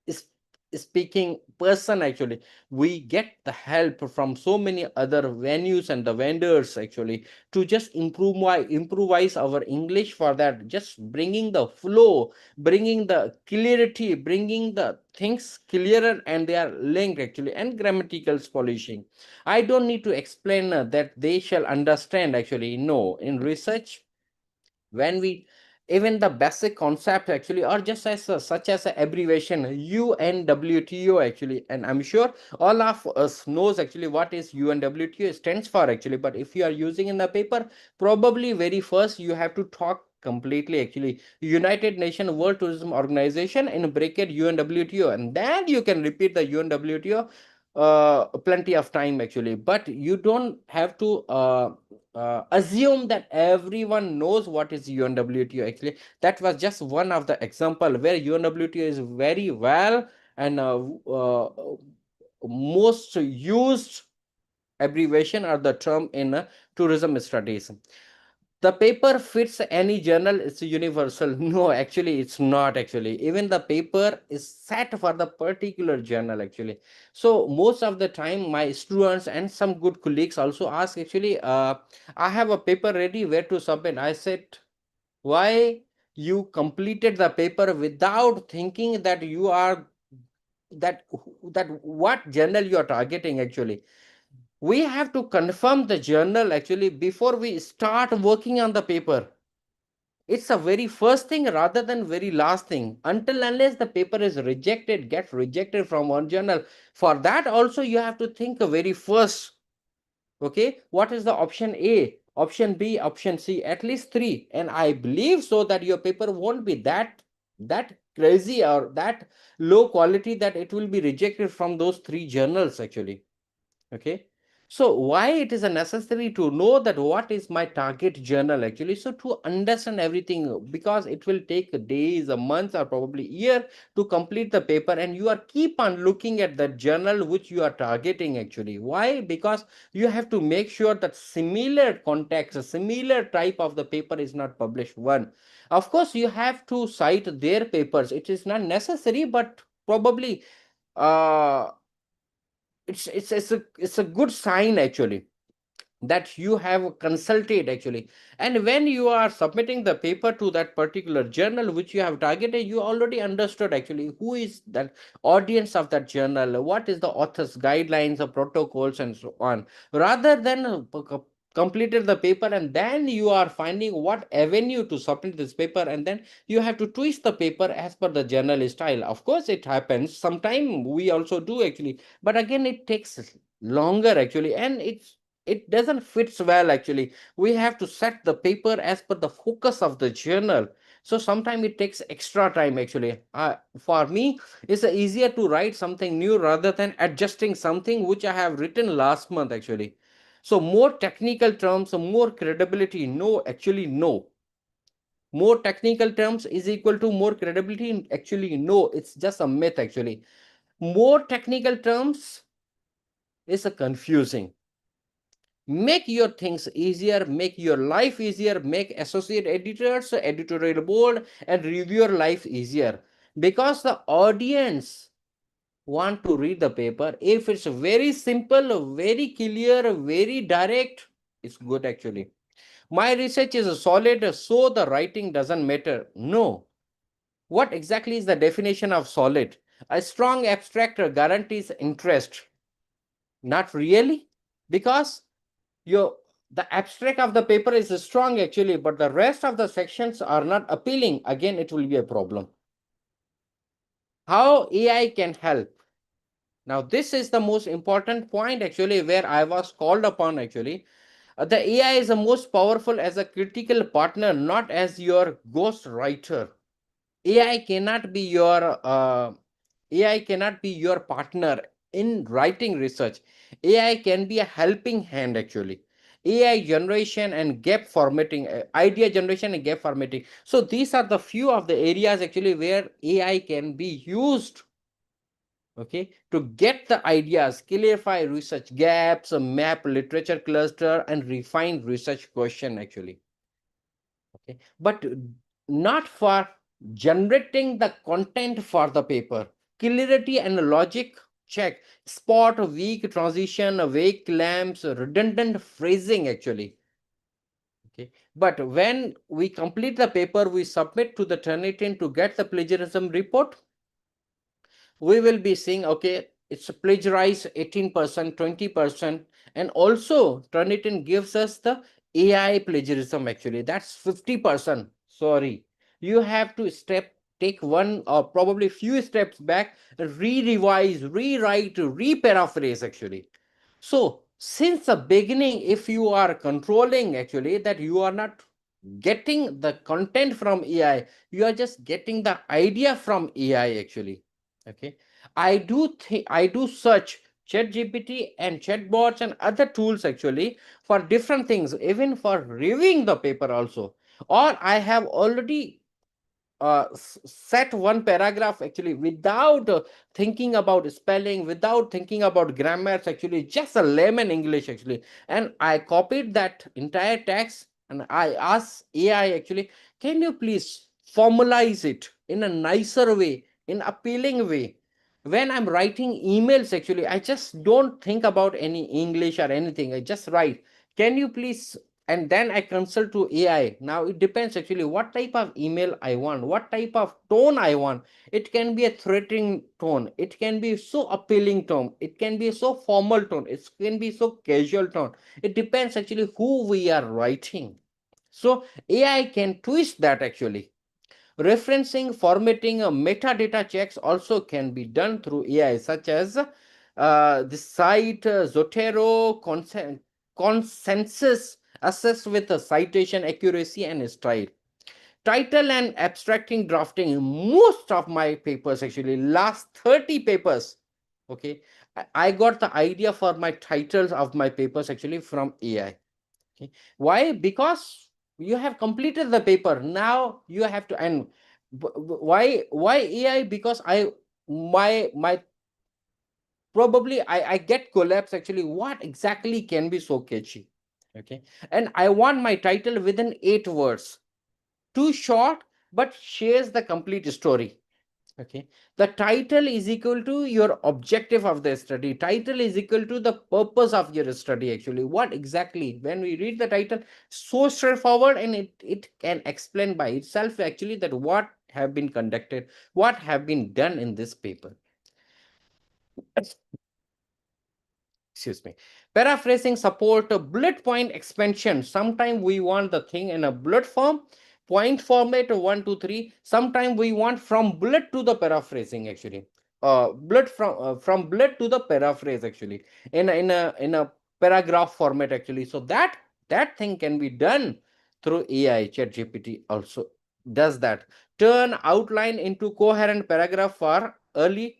is- speaking person actually. We get the help from so many other venues and the vendors actually, to just improvise our English. For that, just bringing the flow, bringing the clarity, bringing the things clearer, and they are linked actually, and grammatical polishing. I don't need to explain that they shall understand actually. No, in research, when we, even the basic concept actually, or just as such as a abbreviation UNWTO actually, and I'm sure all of us knows actually what is UNWTO stands for actually. But if you are using in the paper, probably very first you have to talk completely actually United Nations World Tourism Organization in bracket UNWTO, and then you can repeat the UNWTO plenty of time actually. But you don't have to assume that everyone knows what is UNWTO actually. That was just one of the example where UNWTO is very well and most used abbreviation or the term in tourism studies. The paper fits any journal, it's universal. No, actually it's not actually. Even the paper is set for the particular journal actually. So most of the time my students and some good colleagues also ask actually, I have a paper ready, where to submit? I said, why you completed the paper without thinking that you are that that what journal you are targeting actually? We have to confirm the journal actually before we start working on the paper. It's a very first thing rather than very last thing. Until unless the paper is rejected, get rejected from one journal, for that also you have to think very first. Okay, what is the option A, option B, option C, at least three, and I believe so that your paper won't be that crazy or that low quality that it will be rejected from those three journals actually. Okay, so why it is a necessary to know that what is my target journal actually? So to understand everything, because it will take days, a month, or probably year to complete the paper, and you are keep on looking at the journal which you are targeting actually. Why? Because you have to make sure that similar context, a similar type of the paper is not published. One, of course you have to cite their papers, it is not necessary, but probably uh it's a good sign actually that you have consulted actually. And when you are submitting the paper to that particular journal which you have targeted, you already understood actually who is that audience of that journal, what is the author's guidelines or protocols and so on, rather than completed the paper and then you are finding what avenue to submit this paper, and then you have to twist the paper as per the journal style. Of course it happens sometime, we also do actually, but again it takes longer actually, and it doesn't fits well actually. We have to set the paper as per the focus of the journal, so sometimes it takes extra time actually. For me, it's easier to write something new rather than adjusting something which I have written last month actually. So more technical terms, more credibility, no, actually no. More technical terms is equal to more credibility, actually no, it's just a myth actually. More technical terms is a confusing. Make your things easier, make your life easier, make associate editors, editorial board, and reviewer life easier, because the audience want to read the paper. If it's very simple, very clear, very direct, it's good actually. My research is solid, so the writing doesn't matter. No. What exactly is the definition of solid? A strong abstract guarantees interest. Not really, because your the abstract of the paper is strong actually, but the rest of the sections are not appealing. Again, it will be a problem. How AI can help? Now, this is the most important point actually, where I was called upon actually. The AI is the most powerful as a critical partner, not as your ghost writer. AI cannot be your AI cannot be your partner in writing research. AI can be a helping hand actually. AI generation and gap formatting, idea generation and gap formatting. So these are the few of the areas actually where AI can be used, okay, to get the ideas, clarify research gaps, map literature cluster, and refine research question actually. Okay, but not for generating the content for the paper. Clarity and logic, check. Spot weak transition, vague claims, redundant phrasing actually. Okay, but when we complete the paper, we submit to the Turnitin to get the plagiarism report. We will be seeing, okay, it's plagiarized 18%, 20%, and also Turnitin gives us the AI plagiarism actually. That's 50%. Sorry, you have to take one or probably few steps back, re-revise, rewrite, re-paraphrase actually. So since the beginning, if you are controlling actually that you are not getting the content from AI. You are just getting the idea from AI actually. Okay. I do search ChatGPT and chatbots and other tools actually for different things, even for reviewing the paper also. Or I have already set one paragraph actually without thinking about spelling, without thinking about grammars actually, just a layman English actually, and I copied that entire text and I asked AI actually, can you please formalize it in a nicer way, in appealing way. When I'm writing emails actually, I just don't think about any English or anything, I just write, can you please, and then I consult to AI. Now it depends actually what type of email I want, what type of tone I want. It can be a threatening tone, it can be so appealing tone, it can be so formal tone, it can be so casual tone. It depends actually who we are writing. So AI can twist that actually. Referencing, formatting, metadata checks also can be done through AI, such as the site Zotero consensus assessed with a citation accuracy and style. Title and abstracting drafting. Most of my papers, actually, last 30 papers, okay, I got the idea for my titles of my papers actually from AI. Okay. Why? Because you have completed the paper. Now you have to, and why AI? Because my probably I get collapse actually. What exactly can be so catchy? Okay. And I want my title within 8 words. Too short, but shares the complete story. Okay. The title is equal to your objective of the study. Title is equal to the purpose of your study actually. What exactly? When we read the title, so straightforward, and it can explain by itself actually that what have been conducted, what have been done in this paper. Excuse me. Paraphrasing support a bullet point expansion. Sometimes we want the thing in a bullet form, point format 1 2 3. Sometimes we want from bullet to the paraphrasing actually. Bullet from bullet to the paraphrase actually in a paragraph format actually. So that thing can be done through AI. ChatGPT also does that. Turn outline into coherent paragraph for early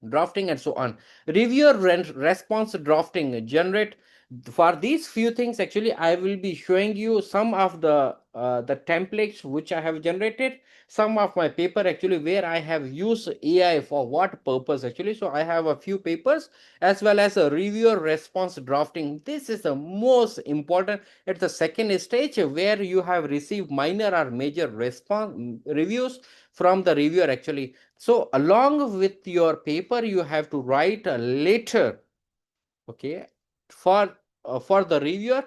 drafting and so on. Reviewer response drafting generate. For these few things actually I will be showing you some of the templates which I have generated, some of my paper actually where I have used AI for what purpose actually. So I have a few papers as well as a reviewer response drafting. This is the most important at the second stage where you have received minor or major response reviews from the reviewer actually. So along with your paper, you have to write a letter, okay, for the reviewer,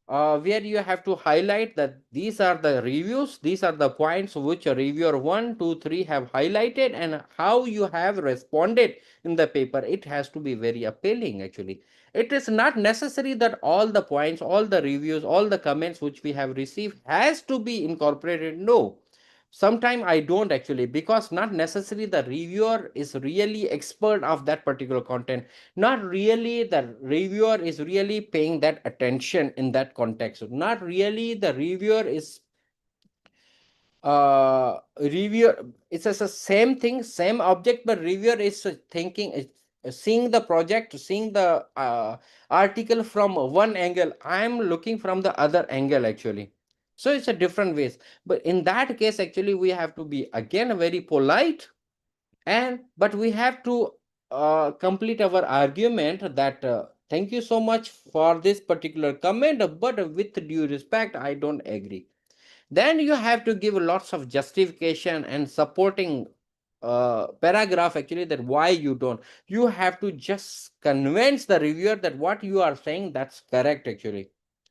where you have to highlight that these are the reviews, these are the points which a reviewer 1 2 3 have highlighted, and how you have responded in the paper. It has to be very appealing actually. It is not necessary that all the points, all the reviews, all the comments which we have received has to be incorporated. No, sometimes I don't actually, because not necessarily the reviewer is really expert of that particular content, not really the reviewer is really paying that attention in that context, not really the reviewer is reviewer, it's just the same thing, same object, but reviewer is thinking, seeing the project, seeing the article from one angle, I am looking from the other angle actually. So it's a different ways, but in that case actually we have to be again very polite, and but we have to complete our argument that thank you so much for this particular comment, but with due respect I don't agree. Then you have to give lots of justification and supporting paragraph actually, that why you don't. You have to just convince the reviewer that what you are saying, that's correct actually.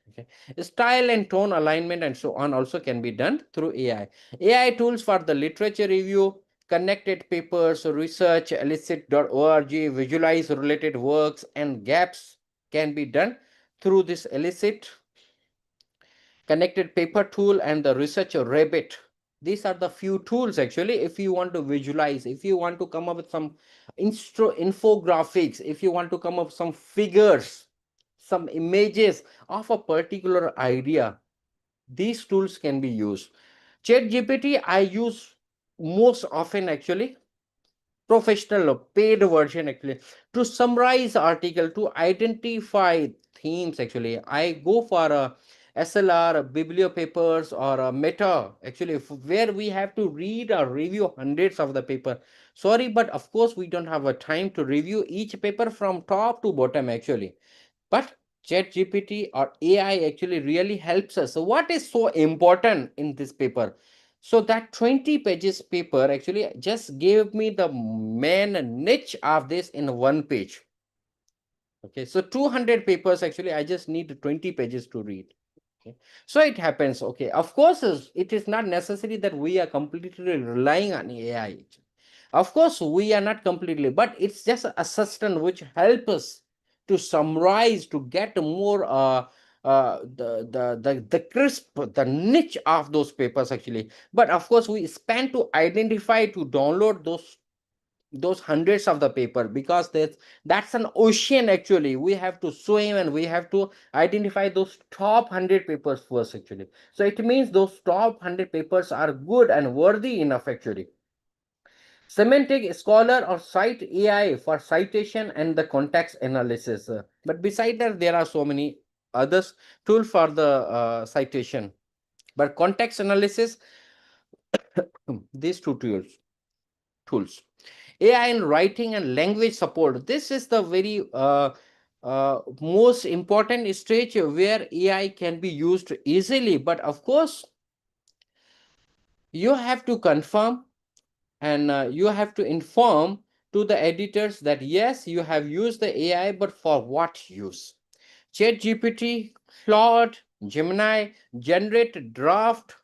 Okay. Style and tone alignment and so on also can be done through AI tools for the literature review, connected papers, research, elicit.org, visualize related works and gaps can be done through this elicit, connected paper tool, and the research rabbit. These are the few tools actually. If you want to visualize, if you want to come up with some infographics, if you want to come up with some figures, some images of a particular idea, these tools can be used. Chat GPT I use most often actually, professional or paid version actually, to summarize article, to identify themes actually. I go for a SLR, biblio papers, or a Meta actually, where we have to read or review hundreds of the paper. Sorry, but of course we don't have a time to review each paper from top to bottom actually. But chat GPT or AI actually really helps us. So what is so important in this paper? So that 20 pages paper actually just gave me the main niche of this in one page. Okay, so 200 papers actually I just need 20 pages to read. Okay, so it happens. Okay, of course it is not necessary that we are completely relying on AI. Of course we are not completely, but it's just a assistant which help us to summarize, to get more the crisp, the niche of those papers actually. But of course we spend to identify, to download those hundreds of the paper, because that's an ocean actually. We have to swim and we have to identify those top 100 papers first actually. So it means those top 100 papers are good and worthy enough actually. Semantic Scholar or Cite AI for citation and the context analysis. But beside that, there are so many others tool for the citation. But context analysis, these two tools. AI in writing and language support. This is the very most important stage where AI can be used easily. But of course, you have to confirm, and you have to inform to the editors that yes, you have used the AI, but for what use? Chat GPT, Claude, Gemini generate draft,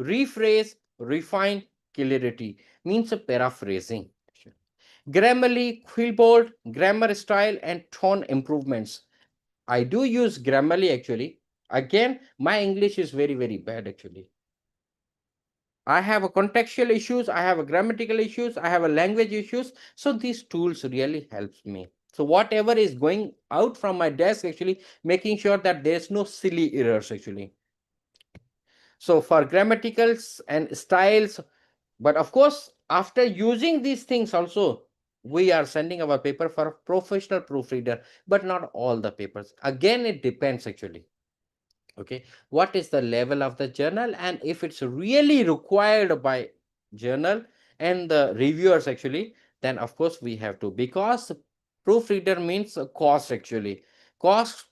rephrase, refine, clarity, means a paraphrasing. Grammarly, Quillboard, grammar style, and tone improvements. I do use Grammarly actually. Again, my English is very, very bad actually. I have a contextual issues, I have a grammatical issues, I have a language issues. So these tools really helps me. So whatever is going out from my desk actually, making sure that there's no silly errors actually. So for grammaticals and styles, but of course, after using these things also, we are sending our paper for a professional proofreader, but not all the papers. Again, it depends actually. Okay, what is the level of the journal, and if it's really required by journal and the reviewers actually, then of course we have to, because proofreader means a cost actually, cost,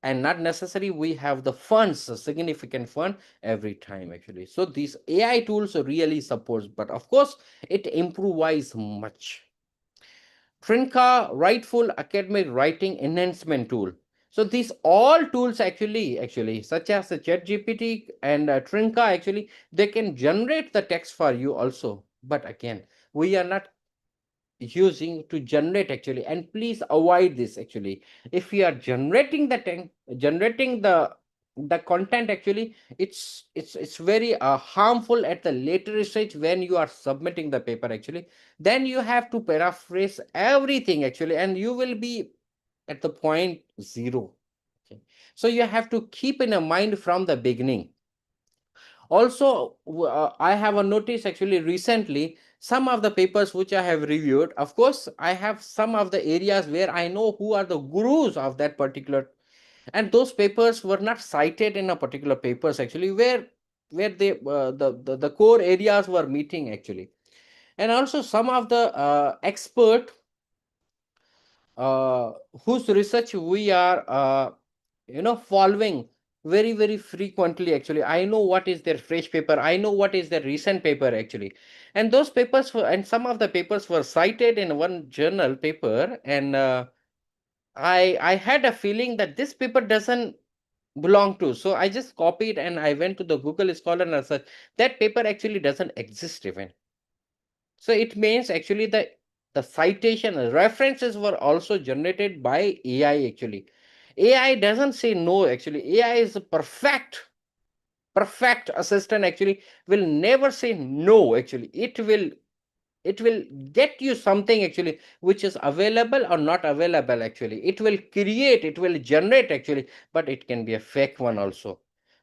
and not necessary we have the funds, a significant fund every time actually. So these AI tools really supports, but of course it improvises much. Trinca Rightful Academic Writing Enhancement Tool. So these all tools actually such as the Chat GPT and Trinca actually, they can generate the text for you also. But again, we are not using to generate actually, and please avoid this actually. If we are generating generating the content actually, it's very harmful at the later stage when you are submitting the paper actually. Then you have to paraphrase everything actually, and you will be at the point zero. Okay, so you have to keep in a mind from the beginning. Also, I have a notice actually recently, some of the papers which I have reviewed, of course, I have some of the areas where I know who are the gurus of that particular, and those papers were not cited in a particular papers actually, where they the core areas were meeting actually. And also some of the expert uh, whose research we are following very, very frequently actually. I know what is their fresh paper, I know what is their recent paper actually. And those papers were, and some of the papers were cited in one journal paper, and I had a feeling that this paper doesn't belong to, so I just copied and I went to the Google Scholar and I said that paper actually doesn't exist even. So it means actually the citation references were also generated by AI actually. AI doesn't say no actually. AI is a perfect assistant actually, will never say no actually. It will get you something actually which is available or not available actually. It will create, it will generate actually, but it can be a fake one also.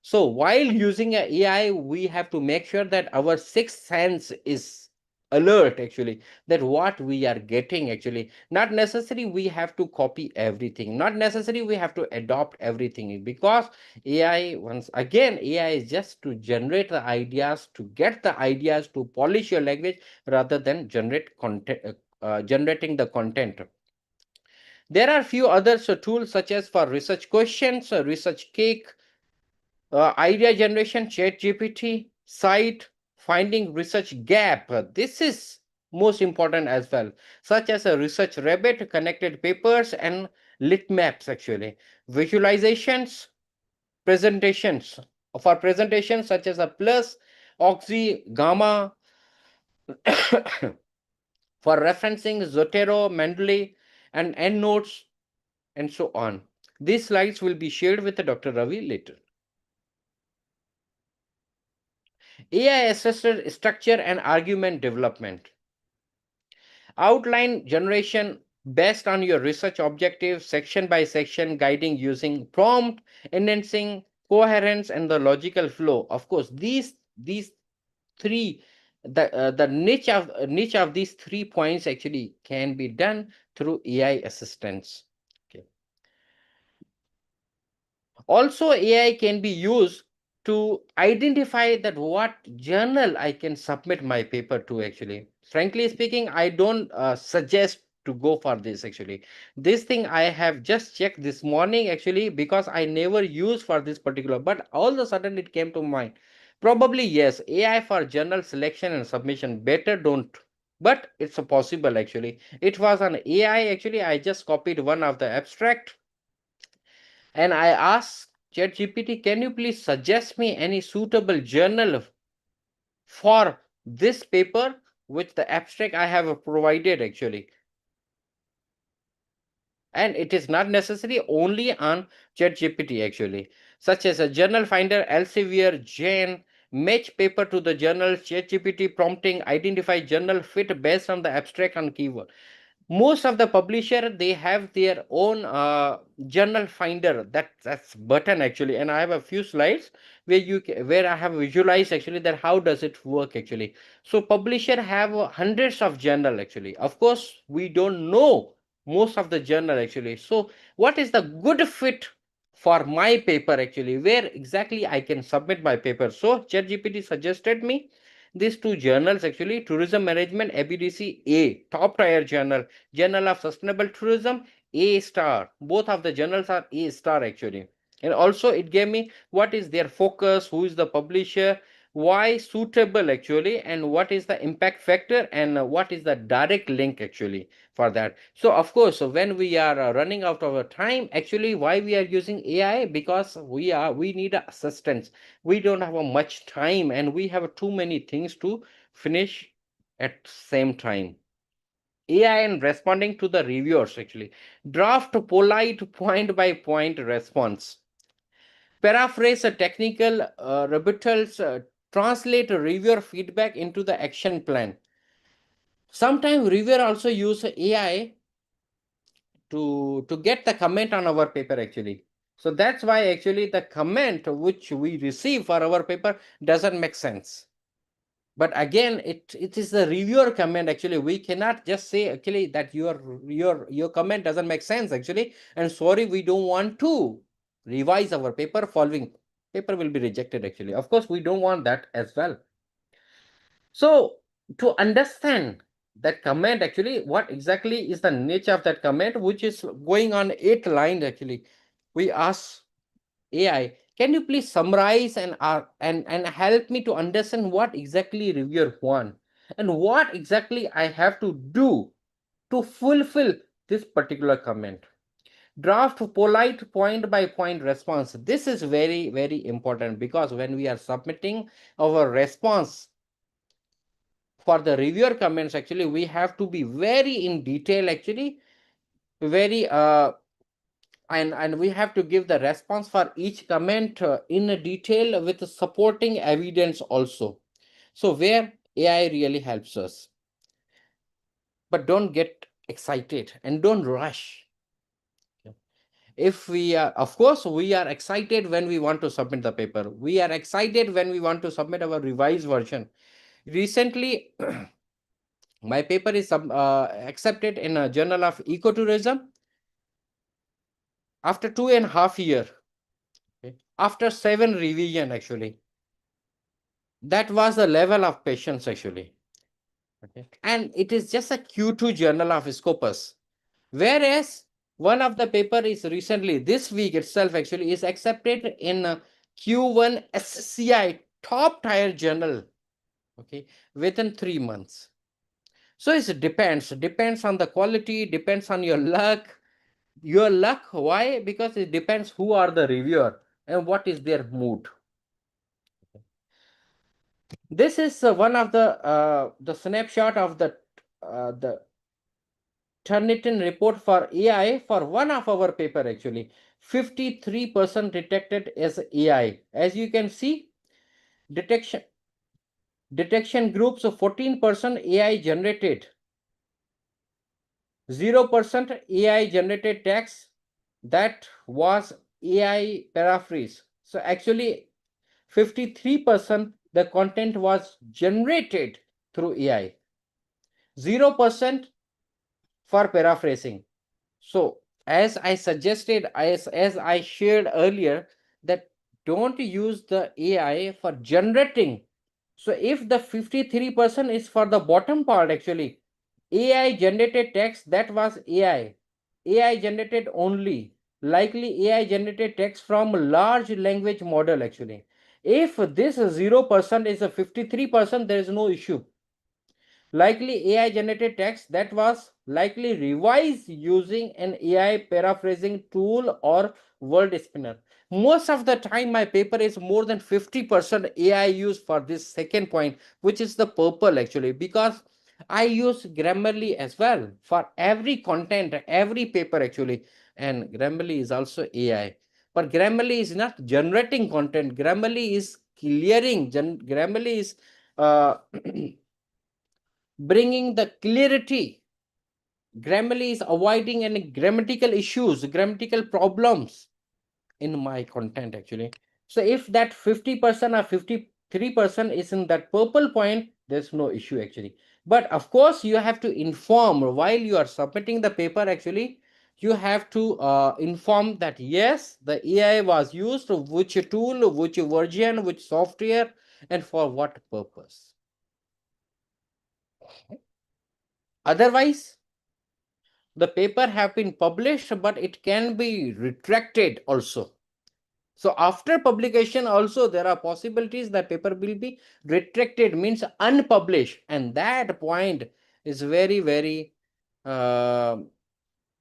So while using a AI, we have to make sure that our sixth sense is alert actually, that what we are getting actually. Not necessarily we have to copy everything, not necessarily we have to adopt everything, because AI, once again, AI is just to generate the ideas, to get the ideas, to polish your language, rather than generate content, generating the content. There are few other tools such as for research questions, research cake, idea generation, chat GPT, site, finding research gap. This is most important as well, such as a research rabbit, connected papers, and lit maps actually. Visualizations, presentations. For presentations such as a plus, oxy, gamma, for referencing Zotero, Mendeley, and endnotes, and so on. These slides will be shared with Dr. Ravi later. AI assisted structure and argument development. Outline generation based on your research objective, section by section, guiding using prompt, enhancing coherence and the logical flow. Of course, these three, the niche of these 3 points actually can be done through AI assistance. Okay. Also, AI can be used to identify that what journal I can submit my paper to actually. Frankly speaking, I don't suggest to go for this actually. This thing I have just checked this morning actually, because I never used for this particular, but all of a sudden it came to mind. Probably yes, AI for journal selection and submission, better don't. But it's a possible actually. It was an AI actually. I just copied one of the abstract and I asked ChatGPT, can you please suggest me any suitable journal for this paper, which the abstract I have provided actually. And it is not necessary only on ChatGPT actually, such as a journal finder, Elsevier, Jane, match paper to the journal, ChatGPT prompting, identify journal fit based on the abstract and keyword. Most of the publisher, they have their own journal finder, that's button actually, and I have a few slides where where I have visualized actually that how does it work actually. So publisher have hundreds of journal actually. Of course we don't know most of the journal actually. So what is the good fit for my paper actually, where exactly I can submit my paper? So ChatGPT suggested me these two journals actually: tourism management, abdc, a top tier journal, journal of sustainable tourism, a star. Both of the journals are a star actually. And also it gave me what is their focus, who is the publisher, why suitable actually, and what is the impact factor, and what is the direct link actually for that. So of course, when we are running out of our time actually, why we are using AI? Because we need assistance. We don't have much time and we have too many things to finish at same time. AI and responding to the reviewers actually. Draft polite point by point response. Paraphrase a technical rebuttals, translate reviewer feedback into the action plan. Sometimes reviewer also use AI to get the comment on our paper actually. So that's why actually the comment which we receive for our paper doesn't make sense. But again, it is the reviewer comment actually. We cannot just say actually that your comment doesn't make sense actually, and sorry, we don't want to revise our paper, following paper will be rejected actually. Of course we don't want that as well. So to understand that comment actually, what exactly is the nature of that comment, which is going on 8 lines actually, we ask AI, can you please summarize and help me to understand what exactly reviewer want and what exactly I have to do to fulfill this particular comment. Draft polite point by point response. This is very, very important, because when we are submitting our response for the reviewer comments actually, we have to be very in detail actually, very and we have to give the response for each comment in a detail with supporting evidence also. So where AI really helps us. But don't get excited and don't rush. If we are, of course, we are excited when we want to submit the paper. We are excited when we want to submit our revised version. Recently, my paper is accepted in a Journal of Ecotourism after 2.5 years. Okay. After 7 revision, actually, that was the level of patience, actually. Okay. And it is just a Q2 Journal of Scopus. Whereas one of the paper is recently, this week itself, actually, is accepted in Q1 SCI top tier journal, okay, within 3 months. So it depends on the quality, depends on your luck. Your luck, why? Because it depends who are the reviewer and what is their mood. This is one of the snapshot of the Turnitin report for AI for one of our paper, actually. 53% detected as AI. As you can see, detection groups of 14% AI generated, 0% AI generated text, that was AI paraphrase. So actually 53% the content was generated through AI, 0% for paraphrasing. So as I suggested, as I shared earlier, that don't use the AI for generating. So if the 53% is for the bottom part, actually, AI generated text, that was AI generated only, likely AI generated text from large language model, actually. If this 0% is a 53%, there is no issue. Likely AI generated text, that was likely revised using an AI paraphrasing tool or word spinner. Most of the time my paper is more than 50% AI used for this second point, which is the purple, actually, because I use Grammarly as well for every content, every paper, actually. And Grammarly is also AI, but Grammarly is not generating content. Grammarly is clearing. Grammarly is bringing the clarity. Grammarly is avoiding any grammatical issues, grammatical problems in my content, actually. So if that 50% or 53% is in that purple point, there's no issue, actually. But of course, you have to inform while you are submitting the paper, actually. You have to inform that yes, the AI was used, which tool, which version, which software, and for what purpose. Otherwise, the paper have been published, but it can be retracted also. So after publication also, there are possibilities that paper will be retracted, means unpublished, and that point is very, very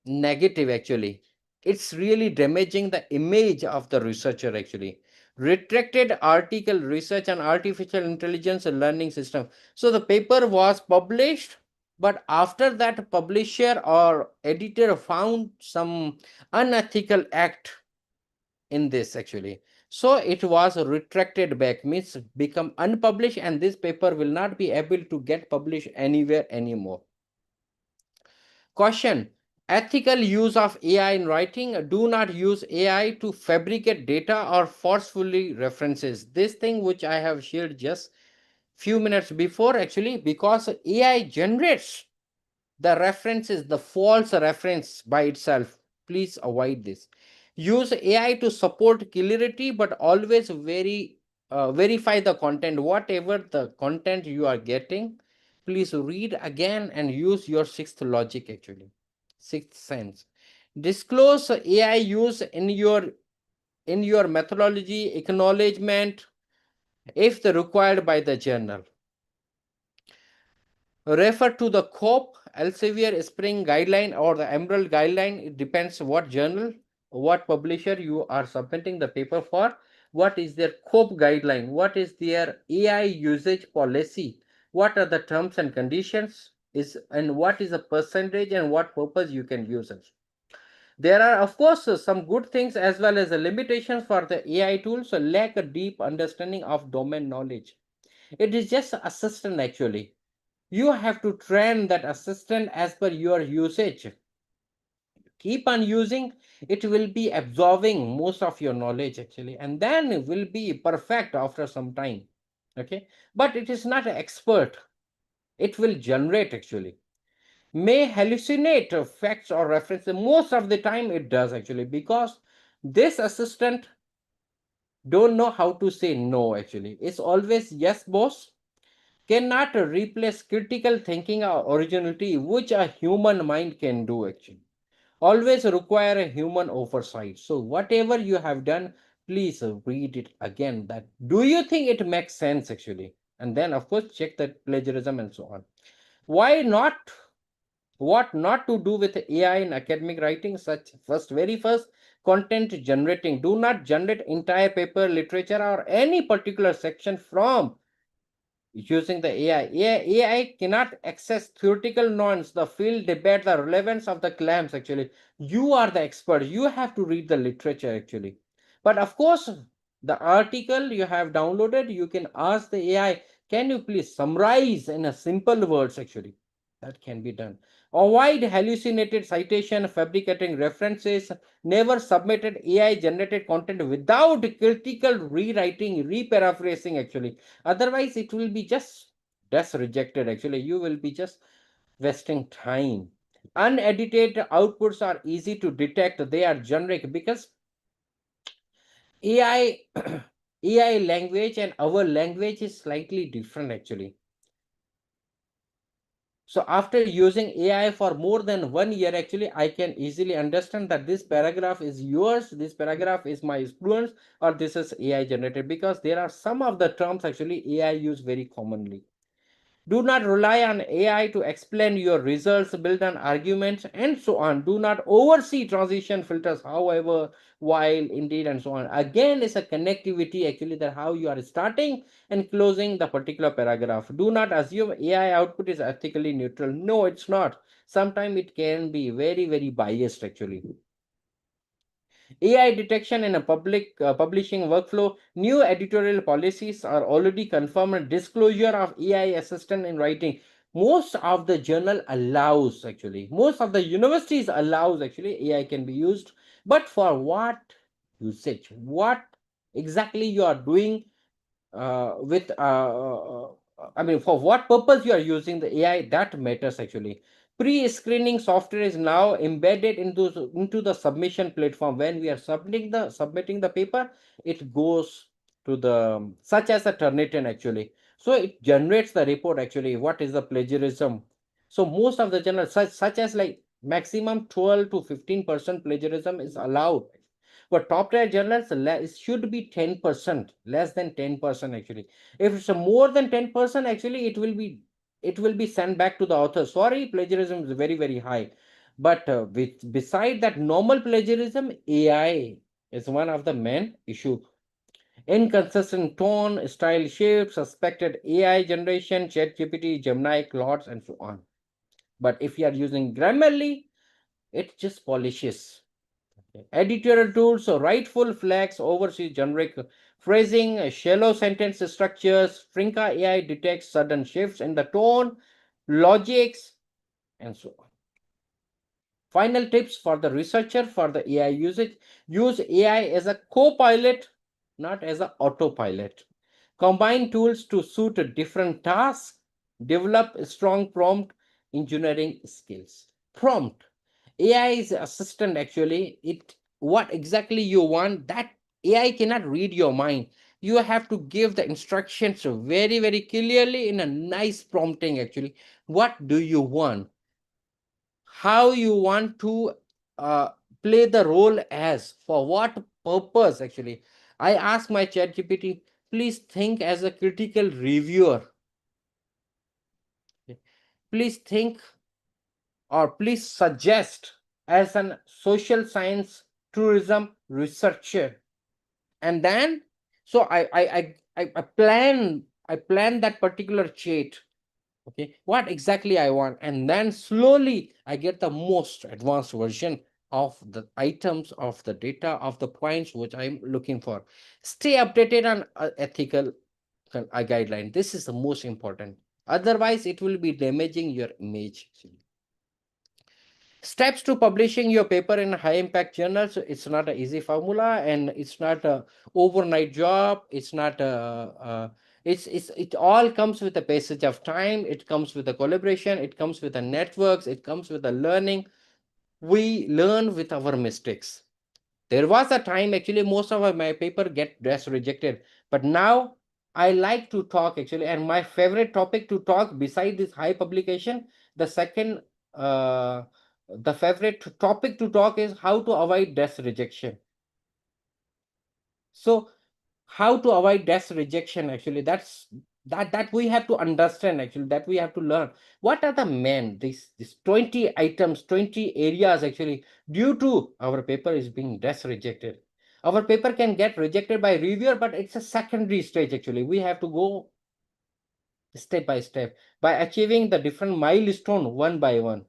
negative, actually. It's really damaging the image of the researcher, actually. Retracted article, research on artificial intelligence learning system. So the paper was published, but after that publisher or editor found some unethical act in this, actually. So it was retracted back, means become unpublished, and this paper will not be able to get published anywhere anymore. Caution: ethical use of AI in writing. Do not use AI to fabricate data or forcefully references. This thing which I have shared just few minutes before, actually, because AI generates the references, the false reference by itself. Please avoid this. Use AI to support clarity, but always verify the content. Whatever the content you are getting, please read again and use your sixth logic, actually, sixth sense. Disclose AI use in your methodology acknowledgement if the required by the journal. Refer to the COPE, Elsevier Spring Guideline or the Emerald Guideline. It depends what journal, what publisher you are submitting the paper for. What is their COPE guideline? What is their AI usage policy? What are the terms and conditions? And what is the percentage and what purpose you can use it? There are, of course, some good things as well as the limitations for the AI tools. So lack a deep understanding of domain knowledge. It is just assistant, actually. You have to train that assistant as per your usage. keep on using, it will be absorbing most of your knowledge actually, and then it will be perfect after some time. Okay, but it is not an expert. It will generate actually, may hallucinate facts or references. Most of the time it does actually, because this assistant don't know how to say no actually. It's always yes boss, cannot replace critical thinking or originality which a human mind can do actually. Always require a human oversight. So whatever you have done, please read it again. That do you think it makes sense actually? And then of course check that plagiarism and so on. Why not? What not to do with AI in academic writing? Such very first, content generating. Do not generate entire paper, literature, or any particular section from using the AI. AI cannot access theoretical norms, the field debate, the relevance of the claims actually. You are the expert. You have to read the literature actually. But of course, the article you have downloaded, you can ask the AI, can you please summarize in a simple words actually? That can be done. Avoid hallucinated citation, fabricating references. Never submitted AI generated content without critical rewriting, reparaphrasing actually. Otherwise it will be just rejected actually. You will be just wasting time. Unedited outputs are easy to detect. They are generic because AI AI language and our language is slightly different actually. So after using AI for more than 1 year, actually, I can easily understand that this paragraph is yours, this paragraph is my students, or this is AI generated, because there are some of the terms actually AI use very commonly. Do not rely on AI to explain your results, build on arguments, and so on. Do not oversee transition filters, however, while, indeed, and so on. Again, it's a connectivity actually, that how you are starting and closing the particular paragraph. Do not assume AI output is ethically neutral. No, it's not. Sometimes it can be very biased actually. AI detection in a public publishing workflow. New editorial policies are already confirmed. Disclosure of AI assistant in writing. Most of the journal allows actually. Most of the universities allows actually AI can be used. But for what usage? What exactly you are doing with I mean, for what purpose you are using the AI, that matters actually. Pre-screening software is now embedded into the submission platform. When we are submitting the paper, it goes to the such as a Turnitin actually. So it generates the report actually. What is the plagiarism? So most of the journals, such as like maximum 12 to 15% plagiarism is allowed. But top tier journals, it should be 10%, less than 10% actually. If it's a more than 10%, actually it will be sent back to the author. Sorry, plagiarism is very high. But beside that normal plagiarism, AI is one of the main issue. Inconsistent tone, style shift, suspected AI generation, ChatGPT, Gemini, Claude, and so on. But if you are using Grammarly, it just polishes. Editorial tools, so rightful flags, oversee generic phrasing, shallow sentence structures. Frinka AI detects sudden shifts in the tone, logics, and so on. Final tips for the researcher for the AI usage. Use AI as a co-pilot, not as an autopilot. Combine tools to suit different tasks. Develop strong prompt engineering skills. Prompt. AI is assistant actually. It what exactly you want, that AI cannot read your mind. You have to give the instructions very clearly in a nice prompting actually. What do you want? How you want to uh, play the role as, for what purpose actually. I ask my chat GPT, please think as a critical reviewer. Please think, or please suggest as an social science tourism researcher. And then so I plan that particular chat. Okay, what exactly I want, and then slowly I get the most advanced version of the items, of the data, of the points which I'm looking for. Stay updated on ethical guideline. This is the most important. Otherwise it will be damaging your image. Steps to publishing your paper in high impact journals. It's not an easy formula, and it's not a overnight job. It's not it all comes with a passage of time. It comes with a collaboration. It comes with the networks. It comes with the learning. We learn with our mistakes. There was a time actually most of my paper get just rejected, but now I like to talk actually, and my favorite topic to talk beside this high publication, the second uh, the favorite topic to talk is how to avoid death rejection. So how to avoid death rejection, actually, that we have to understand, actually, that we have to learn what are the men these 20 items, 20 areas actually due to our paper is being death rejected. Our paper can get rejected by reviewer, but it's a secondary stage. Actually, we have to go step by step by achieving the different milestone one by one.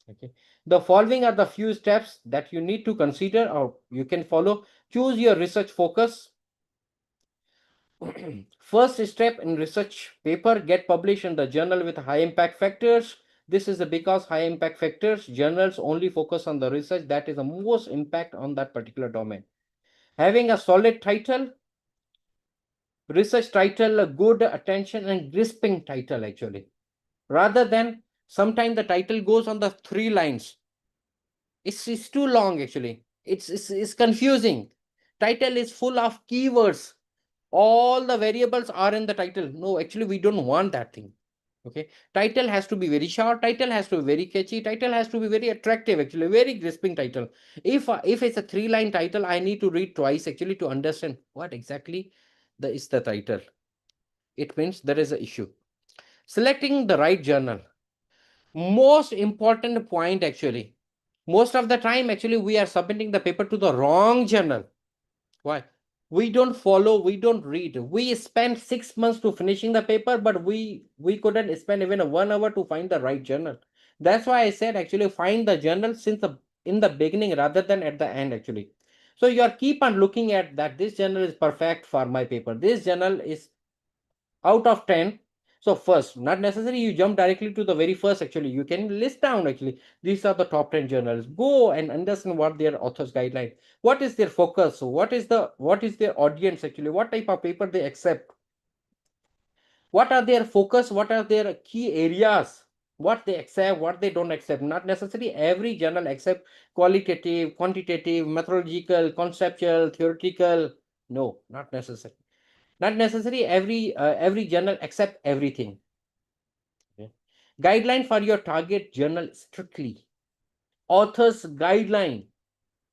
Okay, the following are the few steps that you need to consider or you can follow. Choose your research focus. First step in research paper, get published in the journal with high impact factors. This is because high impact factors journals only focus on the research that is the most impact on that particular domain. Having a solid title, research title, a good attention and grasping title actually. Rather than sometimes the title goes on the 3 lines. It's too long actually. It's confusing. Title is full of keywords, all the variables are in the title. No, actually we don't want that thing. Okay, title has to be very short, title has to be very catchy, title has to be very attractive, actually very grasping title. If it's a 3 line title, I need to read twice actually to understand what exactly is the title. It means there is an issue. Selecting the right journal, most important point actually. Most of the time actually we are submitting the paper to the wrong journal. Why? We don't follow, we don't read. We spent 6 months to finishing the paper, but we couldn't spend even 1 hour to find the right journal. That's why I said actually find the journal since the in the beginning rather than at the end actually. So you are keep on looking at that this journal is perfect for my paper. This journal is out of 10. So first, not necessary you jump directly to the very first. Actually, you can list down actually these are the top 10 journals. Go and understand what their authors guideline, what is their focus, what is their audience actually, what type of paper they accept, what are their focus, what are their key areas, what they accept, what they don't accept. Not necessarily every journal accept qualitative, quantitative, methodological, conceptual, theoretical. No, not necessary. Not necessary every journal accept everything. Okay. Guideline for your target journal strictly. Author's guideline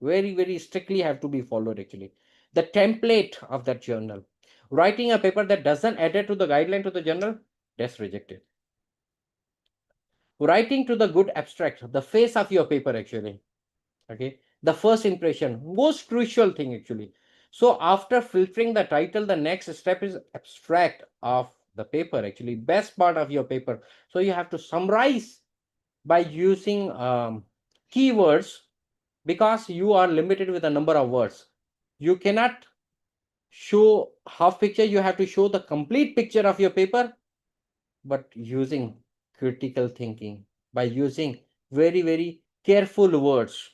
very strictly have to be followed actually. The template of that journal. Writing a paper that doesn't adhere to the guideline to the journal, that's rejected. Writing to the good abstract, the face of your paper actually. Okay, the first impression, most crucial thing actually. So after filtering the title, the next step is abstract of the paper, actually best part of your paper. So you have to summarize by using keywords, because you are limited with a number of words. You cannot show half picture, you have to show the complete picture of your paper, but using critical thinking, by using very careful words.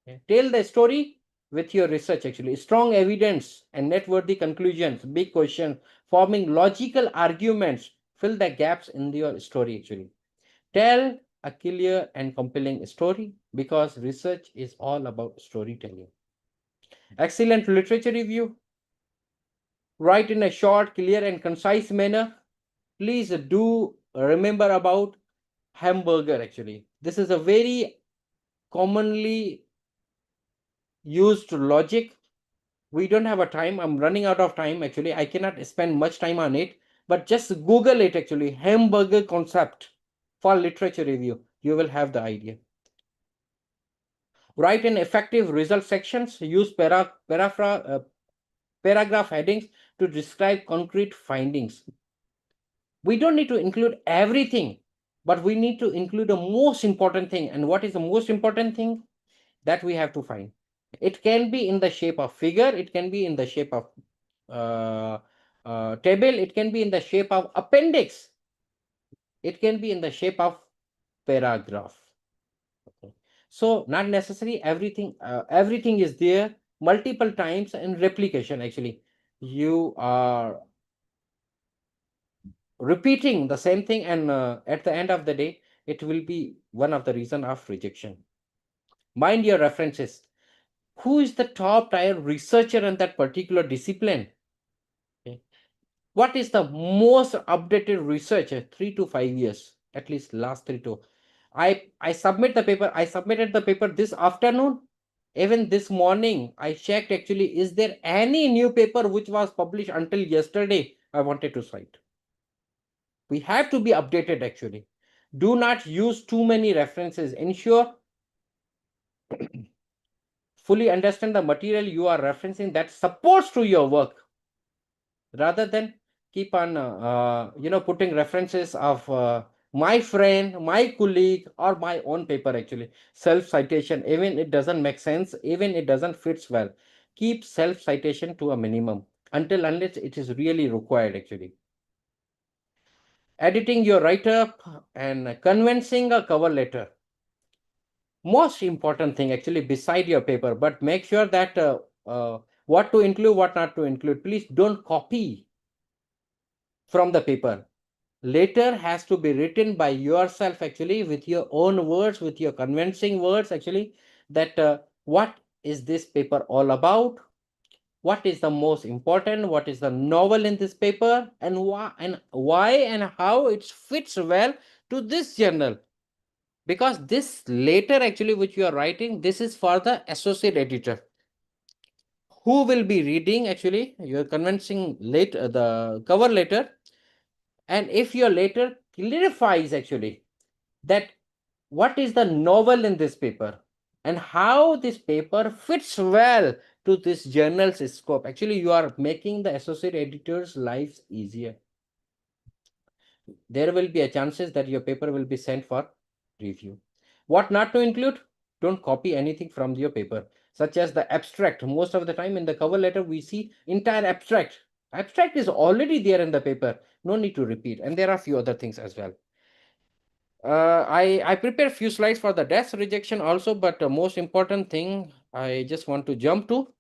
Okay. Tell the story with your research actually. Strong evidence and noteworthy conclusions, big questions, forming logical arguments, fill the gaps in your story actually. Tell a clear and compelling story, because research is all about storytelling. Excellent literature review. Write in a short, clear, and concise manner. Please do remember about hamburger actually. This is a very commonly used logic. We don't have a time, I'm running out of time actually, I cannot spend much time on it, but just google it actually, hamburger concept for literature review, you will have the idea. Write in effective result sections, use paragraph headings to describe concrete findings. We don't need to include everything, but we need to include the most important thing. And what is the most important thing that we have to find? It can be in the shape of figure, it can be in the shape of uh, table, it can be in the shape of appendix, it can be in the shape of paragraph. So not necessary everything is there multiple times, and replication actually you are repeating the same thing, and at the end of the day it will be one of the reason of rejection. Mind your references. Who is the top tier researcher in that particular discipline? Okay. What is the most updated research? 3 to 5 years, at least last 3 to. I submit the paper. I submitted the paper this afternoon. Even this morning, I checked actually, is there any new paper which was published until yesterday? I wanted to cite. We have to be updated actually. Do not use too many references. Ensure fully understand the material you are referencing that supports to your work, rather than keep on putting references of my friend, my colleague, or my own paper. Actually, self citation, even it doesn't make sense, even it doesn't fits well, keep self citation to a minimum until unless it is really required. Actually, editing your write up and convincing a cover letter, most important thing actually beside your paper. But make sure that what to include, what not to include. Please don't copy from the paper. Later has to be written by yourself actually, with your own words, with your convincing words actually, that what is this paper all about, what is the most important, what is the novel in this paper, and why and how it fits well to this journal. Because this later actually which you are writing, this is for the associate editor who will be reading actually your convincing later the cover letter. And if your letter clarifies actually that what is the novel in this paper and how this paper fits well to this journal's scope, actually you are making the associate editor's lives easier. There will be a chances that your paper will be sent for review. What not to include? Don't copy anything from your paper, such as the abstract. Most of the time in the cover letter we see entire abstract. Abstract is already there in the paper, no need to repeat. And there are few other things as well. I prepared few slides for the desk rejection also, but the most important thing I just want to jump to.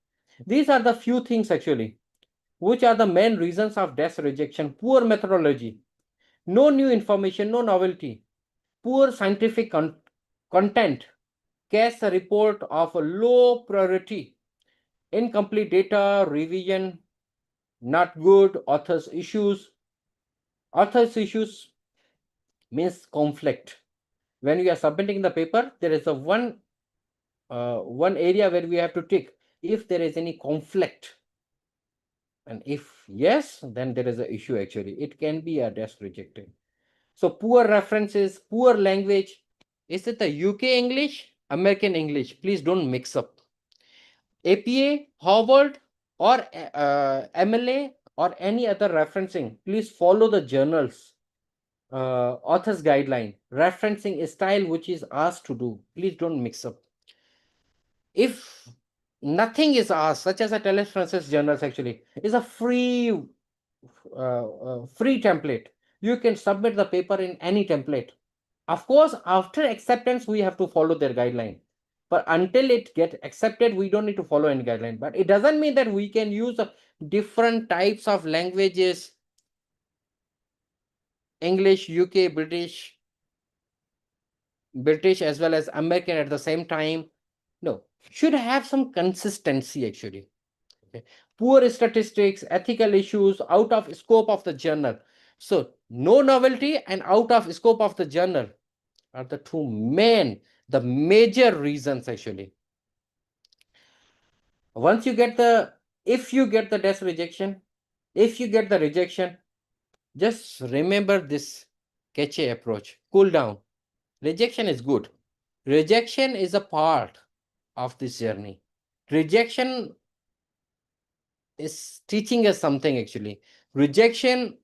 These are the few things actually, which are the main reasons of desk rejection. Poor methodology, no new information, no novelty, poor scientific content, case report of a low priority, incomplete data, revision not good, authors issues means conflict. When we are submitting the paper, there is a one area where we have to tick if there is any conflict, and if yes, then there is an issue. Actually, it can be a desk rejected. So poor references, poor language. Is it the UK English, American English? Please don't mix up. APA, Harvard, or MLA, or any other referencing. Please follow the journals, author's guideline, referencing style which is asked to do. Please don't mix up. If nothing is asked, such as a telereferences journals actually is a free template. You can submit the paper in any template. Of course, after acceptance, we have to follow their guideline. But until it gets accepted, we don't need to follow any guideline. But it doesn't mean that we can use different types of languages, English, UK, British as well as American at the same time. No, should have some consistency actually. Okay. Poor statistics, ethical issues, out of scope of the journal. So no novelty and out of scope of the journal are the the major reasons actually. Once you get if you get the desk rejection, if you get the rejection, just remember this Keche approach. Cool down. Rejection is good. Rejection is a part of this journey. Rejection is teaching us something actually. Rejection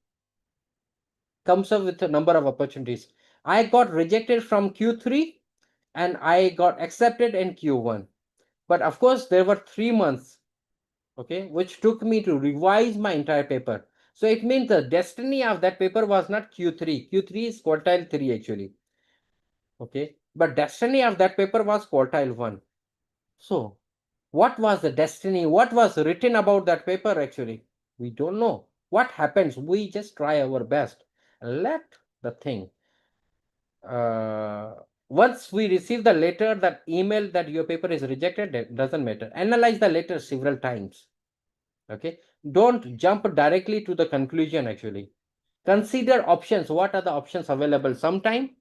comes up with a number of opportunities. I got rejected from Q3 and I got accepted in Q1. But of course, there were 3 months, okay, which took me to revise my entire paper. So it means the destiny of that paper was not Q3. Q3 is quartile 3 actually. Okay. but destiny of that paper was quartile 1. So what was the destiny? What was written about that paper actually? We don't know. What happens? We just try our best. Let the thing. Once we receive the letter, that email that your paper is rejected, it doesn't matter. Analyze the letter several times. Okay. Don't jump directly to the conclusion actually. Consider options. What are the options available? Sometime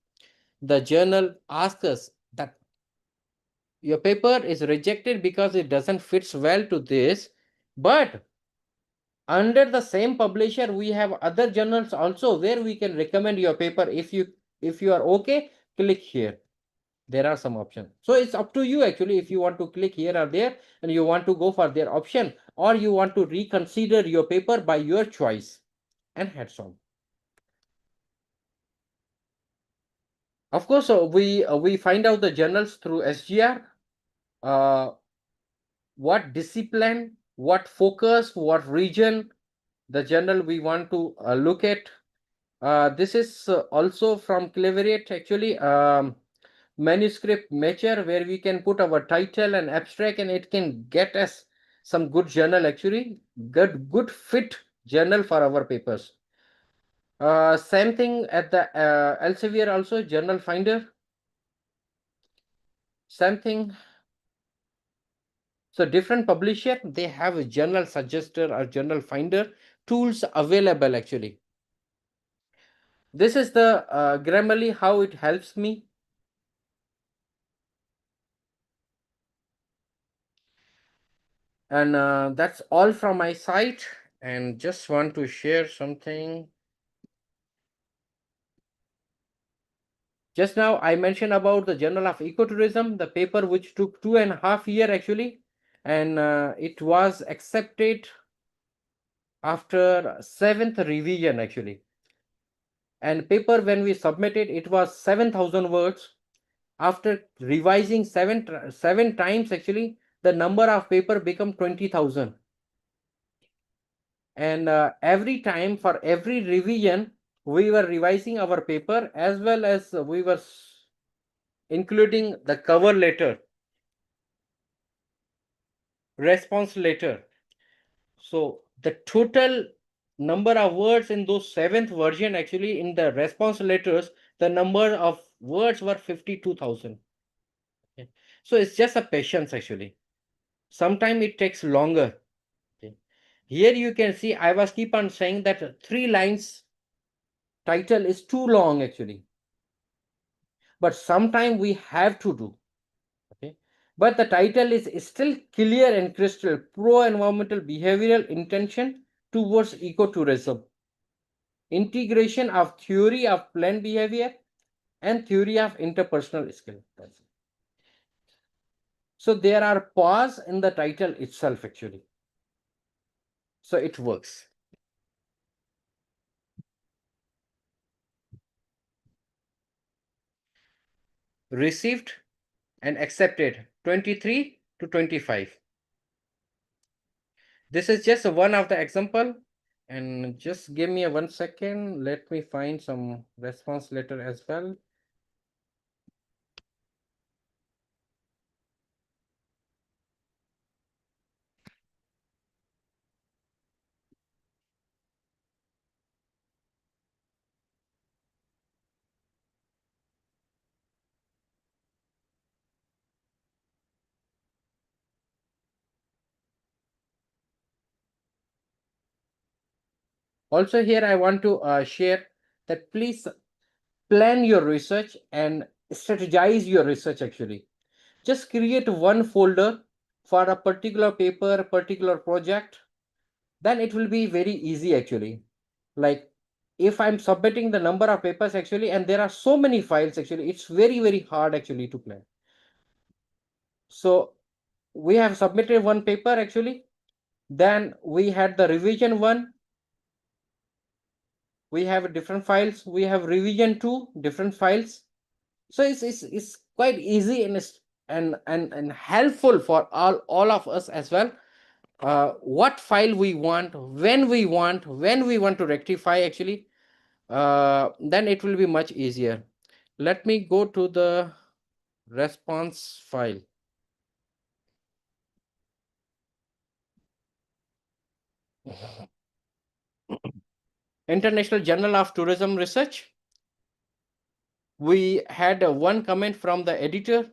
the journal asks us that your paper is rejected because it doesn't fits well to this, but under the same publisher we have other journals also where we can recommend your paper. If you are okay, click here. There are some options, so it's up to you actually if you want to click here or there and you want to go for their option, or you want to reconsider your paper by your choice. And heads on. Of course, we find out the journals through SGR. What discipline, what focus, what region the journal we want to look at. This is also from Cleverate actually. Manuscript Mature, where we can put our title and abstract, and it can get us some good journal actually, good fit journal for our papers. Same thing at the Elsevier also, journal finder. Same thing. So different publisher, they have a journal suggester or journal finder tools available actually. This is the Grammarly, how it helps me. And that's all from my side, and just want to share something. Just now I mentioned about the Journal of Ecotourism, the paper which took 2.5 years actually, and it was accepted after 7th revision actually. And paper when we submitted, it was 7,000 words. After revising seven times actually, the number of paper become 20,000. And every time for every revision, we were revising our paper, as well as we were including the cover letter, response letter. So the total number of words in those 7th version actually, in the response letters, the number of words were 52,000. Okay. So it's just a patience actually. Sometimes it takes longer. Okay. Here you can see I was keep on saying that 3 lines title is too long actually, but sometimes we have to do. Okay. But the title is still clear and crystal: pro-environmental behavioral intention towards ecotourism, integration of theory of plant behavior and theory of interpersonal skill. That's it. So there are pause in the title itself actually. So it works. Received and accepted 23 to 25. This is just one of the example, and just give me a 1 second. Let me find some response letter as well. Also here I want to share that please plan your research and strategize your research actually. Just create one folder for a particular paper, particular project, then it will be very easy actually. Like if I'm submitting the number of papers actually, and there are so many files actually, it's very hard actually to plan. So we have submitted one paper actually, then we had the revision one, we have different files, we have revision 2, different files. So it's quite easy and helpful for all of us as well. What file we want, when we want to rectify actually, then it will be much easier. Let me go to the response file. International Journal of Tourism Research. We had one comment from the editor.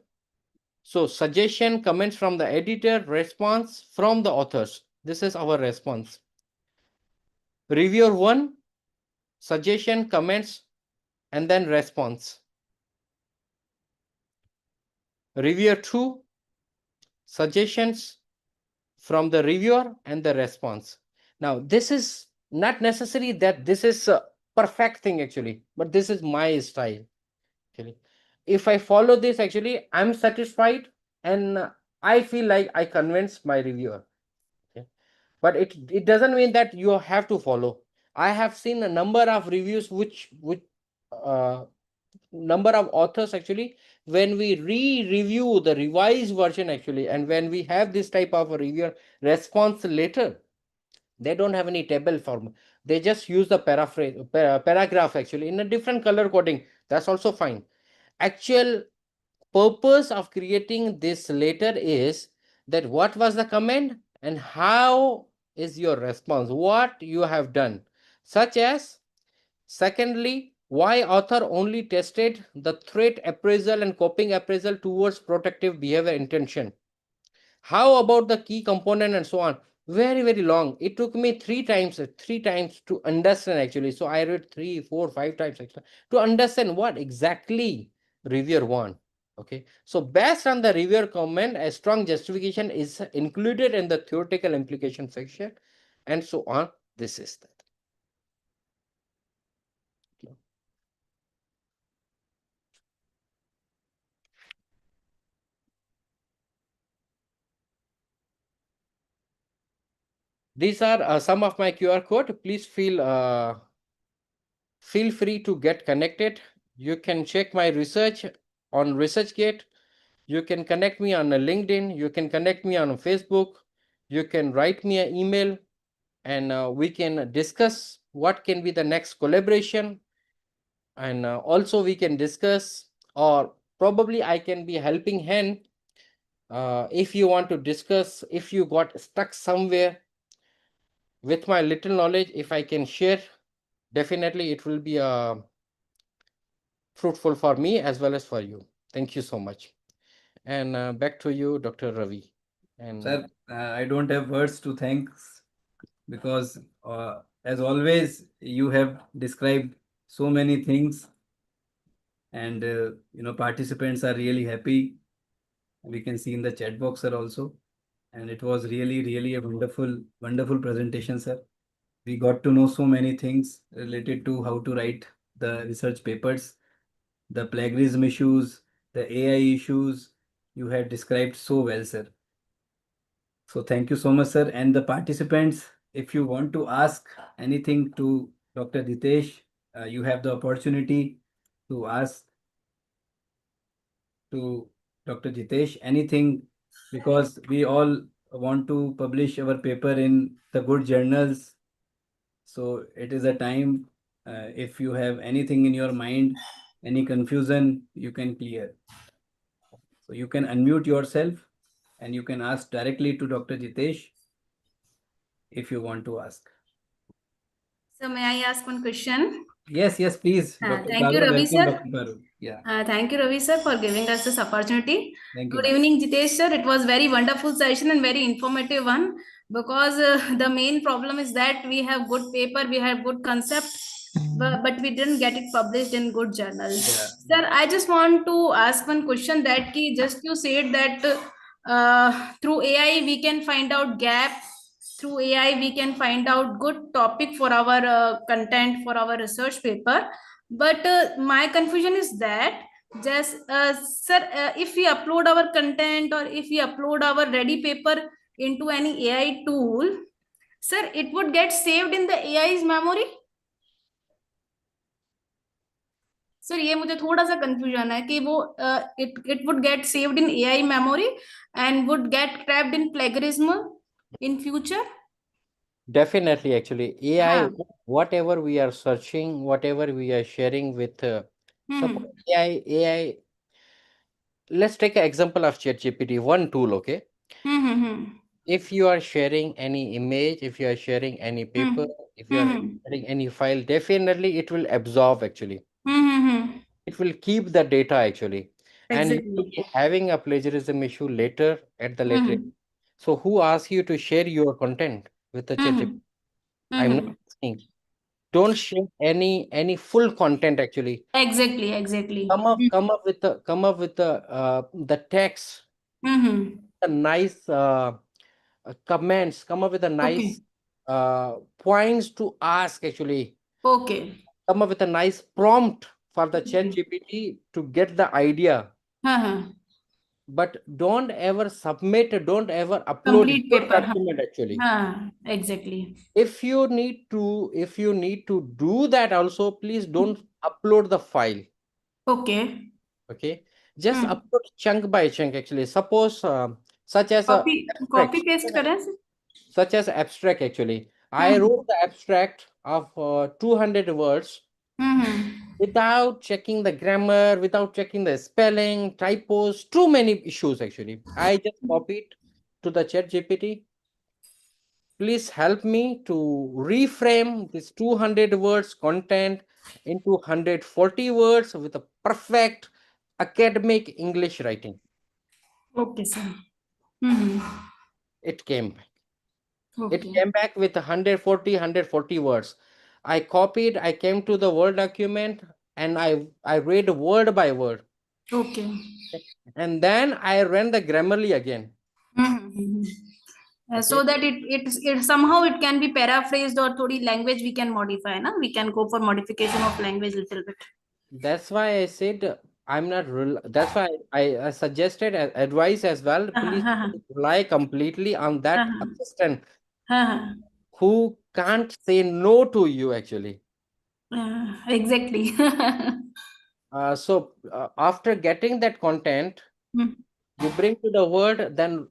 So suggestion, comments from the editor, response from the authors. This is our response. Reviewer 1, suggestion, comments, and then response. Reviewer 2, suggestions from the reviewer and the response. Now, this is not necessary that this is a perfect thing actually, but this is my style. Actually, if I follow this, actually, I'm satisfied and I feel like I convinced my reviewer. Okay. But it doesn't mean that you have to follow. I have seen a number of reviews which uh, number of authors actually, when we review the revised version actually, and when we have this type of a reviewer response later, they don't have any table form. They just use the paragraph actually in a different color coding. That's also fine. Actual purpose of creating this letter is that what was the comment and how is your response, what you have done, such as secondly, why author only tested the threat appraisal and coping appraisal towards protective behavior intention, how about the key component and so on. Very very long, it took me three times to understand actually. So I read 3 4 5 times actually to understand what exactly reviewer want. Okay, so based on the reviewer comment, a strong justification is included in the theoretical implication section and so on. This is that. These are some of my QR code. Please feel free to get connected. You can check my research on ResearchGate. You can connect me on a LinkedIn. You can connect me on a Facebook. You can write me an email, and we can discuss what can be the next collaboration. And also we can discuss, or probably I can be helping hand. If you want to discuss, if you got stuck somewhere, with my little knowledge, if I can share, definitely it will be fruitful for me as well as for you. Thank you so much. And back to you, Dr. Ravi. And Sir, I don't have words to thank because, as always, you have described so many things, and participants are really happy. We can see in the chat box, sir, also, and it was really, really a wonderful, wonderful presentation, sir. We got to know so many things related to how to write the research papers, the plagiarism issues, the AI issues. You had described so well, sir. So thank you so much, sir. And the participants, if you want to ask anything to Dr. Ditesh, you have the opportunity to ask to Dr. Jitesh anything, because we all want to publish our paper in the good journals. So it is a time, if you have anything in your mind, any confusion, you can clear. So you can unmute yourself and you can ask directly to Dr. Jitesh if you want to ask. So may I ask one question? Yes, please. Dr. Thank you, Paru, Ravi welcome, sir. Dr. Paru. Yeah, Thank you, Ravi sir, for giving us this opportunity. thank you, Good ma'am. evening, Jitesh sir. It was very wonderful session and very informative one, because the main problem is that we have good paper, we have good concept, but we didn't get it published in good journals. Yeah. Sir, I just want to ask one question, that ki just you said that through AI we can find out gap. Through AI we can find out good topic for our content for our research paper. But my confusion is that, just sir, if we upload our content or if we upload our ready paper into any AI tool, sir, it would get saved in the AI's memory. Sir ये मुझे थोड़ा सा confusion है कि वो it would get saved in AI memory and would get trapped in plagiarism in future. definitely, actually, AI, हाँ. whatever we are searching, whatever we are sharing with, suppose AI let's take an example of ChatGPT, one tool, okay? If you are sharing any image, if you are sharing any paper, if you are sharing any file, definitely it will absorb actually. It will keep the data actually. And you will Exactly. be having a plagiarism issue later at the later. So who asks you to share your content with the ChatGPT? I'm not asking. Don't share any full content actually. Exactly, exactly. Come up with the text, a nice comments, come up with a Okay. nice points to ask actually. Okay. Come up with a nice prompt for the chat GPT to get the idea. But don't ever submit, don't ever upload Complete your paper. document actually. Exactly. If you need to do that also, please don't upload the file. Okay. Okay, just upload chunk by chunk actually. Suppose such as a Copy abstract, paste करें से? such as abstract actually. I wrote the abstract of 200 words without checking the grammar, without checking the spelling, typos, too many issues actually. I just copied to the chat GPT. Please help me to reframe this 200 words content into 140 words with a perfect academic English writing. Okay, sir. It came back. It Okay. came back with 140 words. I copied, I came to the Word document and I read word by word. Okay. And then I ran the Grammarly again. So Okay. that it somehow it can be paraphrased or थोड़ी language we can modify, ना? We can go for modification of language little bit. That's why I said I'm not that's why I suggested advice as well. Please rely completely on that assistant who can't say no to you actually. Exactly. So after getting that content, you bring to the word, then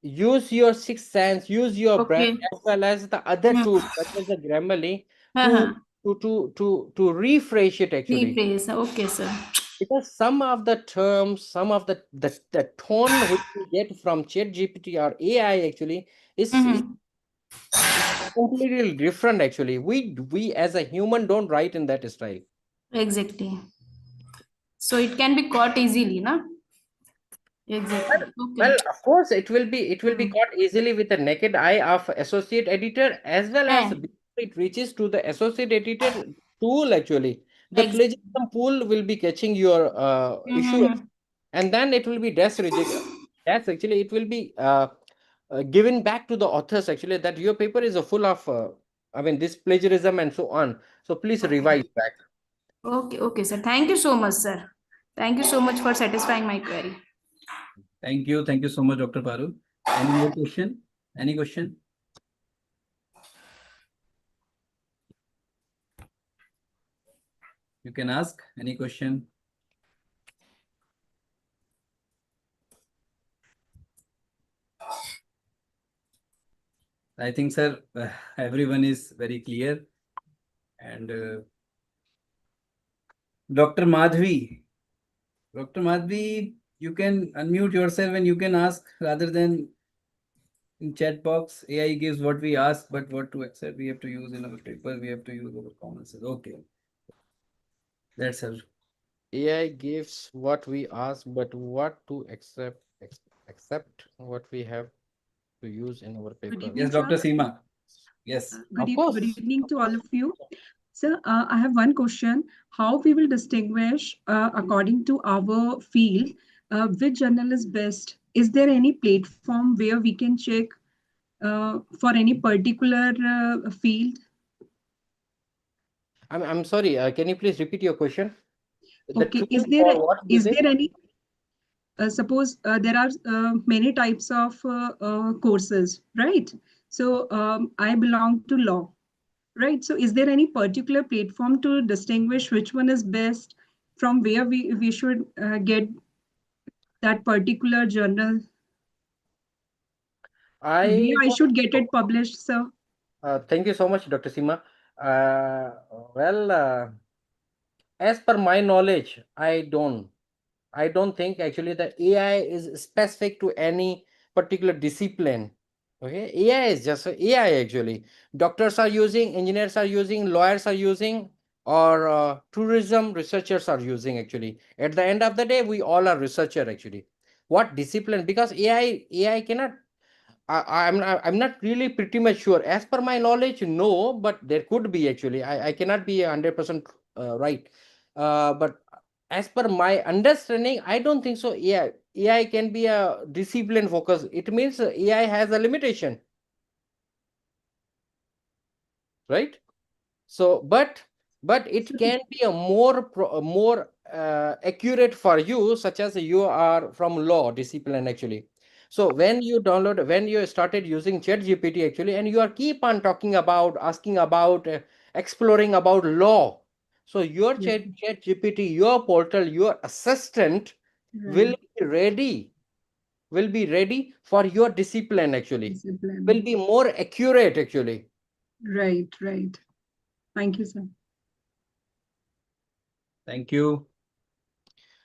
use your sixth sense, use your brain Okay. as well as the other tools such as the Grammarly to to refresh it actually. Rephrase. Okay, sir. Because some of the terms, some of the tone which we get from ChatGPT or AI actually is completely different actually. We as a human don't write in that style. Exactly. So it can be caught easily, na? Exactly. Okay. Well, of course, it will be caught easily with the naked eye of associate editor as well as Eh, before it reaches to the associate editor tool actually. The exactly. plagiarism pool will be catching your issue and then it will be dash reject. That's actually it will be given back to the authors actually that your paper is full of I mean this plagiarism and so on. So please Okay. revise back. Okay. Okay, sir. Thank you so much, sir. Thank you so much for satisfying my query. Thank you. Thank you so much, Dr. Paru. Any more question? Any question? You can ask any question. I think, sir, everyone is very clear. And Dr. Madhvi, you can unmute yourself and you can ask rather than in chat box. AI gives what we ask, but what to accept, we have to use in our paper. We have to use our common sense. Okay, that's all. AI gives what we ask, but what to accept what we have to use in our Good paper. evening, Yes, sir. Dr. Seema. Yes. Of Good course. evening to all of you. Sir, I have one question. How we will distinguish, according to our field, which journal is best? Is there any platform where we can check for any particular field? I'm sorry. Can you please repeat your question? The Okay, tool for what you is say? there any, suppose there are many types of courses, right? So I belong to law. Right. So is there any particular platform to distinguish which one is best from where we should get that particular journal? I Where I should get it published, sir? thank you so much, Dr. Seema. Uh, well, as per my knowledge, I don't. I don't think actually the AI is specific to any particular discipline. Okay, AI is just AI actually. Doctors are using, engineers are using, lawyers are using, or tourism researchers are using actually. At the end of the day, we all are researcher actually. What discipline? Because AI cannot. I'm not really pretty much sure. As per my knowledge, no, but there could be actually. I cannot be 100% right. But as per my understanding, I don't think so. AI can be a discipline focus. It means AI has a limitation, right? So, but it can be a more accurate for you, such as you are from law discipline actually. So when you started using Chat GPT actually, and you are keep on talking about, asking about, exploring about law. So your Yes. Chat GPT, your portal, your assistant will Right. be ready, for your discipline actually, Discipline. will be more accurate actually. Right, right. Thank you, sir. Thank you.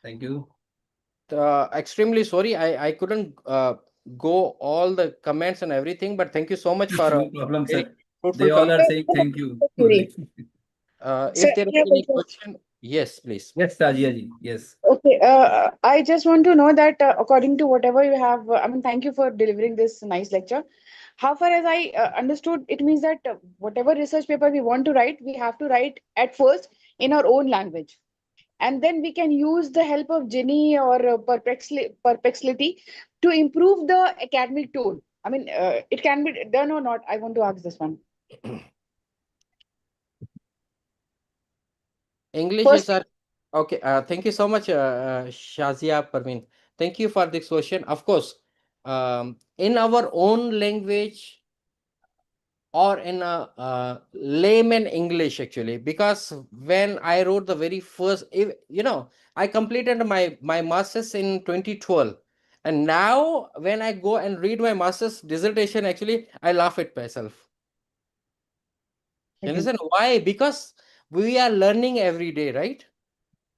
Thank you. Extremely sorry, I couldn't go all the comments and everything, but thank you so much for No problem, very sir. fruitful They all are comment. saying thank you Theory. only. So If there is I have any a question, yes, please. Yes, Tajia ji. Yes. okay. I just want to know that according to whatever you have, I mean, thank you for delivering this nice lecture. How far as I understood, it means that whatever research paper we want to write, we have to write at first in our own language, and then we can use the help of Genie or Perplexity to improve the academic tone. I mean, it can be done or not. I want to ask this one. English is First, our okay. Thank you so much, Shazia Parveen. Thank you for this question. Of course, in our own language, or in a layman English actually, because when I wrote the very first, if, I completed my master's in 2012, and now when I go and read my master's dissertation, actually I laugh at myself. You okay. understand why? Because we are learning every day, right?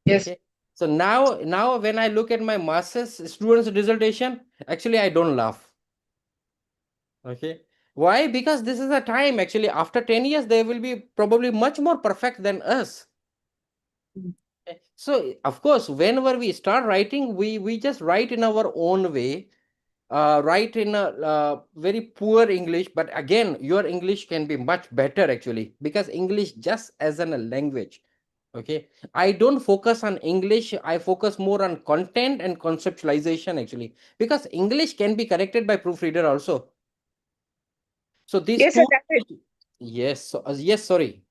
Yes. Okay. So now when I look at my master's students dissertation, actually I don't laugh. Okay. Why? Because this is a time actually after 10 years, they will be probably much more perfect than us. Mm. Okay. So of course, whenever we start writing, we just write in our own way, write in a very poor English, but again, your English can be much better actually, because English just as a language. Okay. I don't focus on English. I focus more on content and conceptualization actually, because English can be corrected by proofreader also. So these Yes, sir. two, yes, yes, sorry.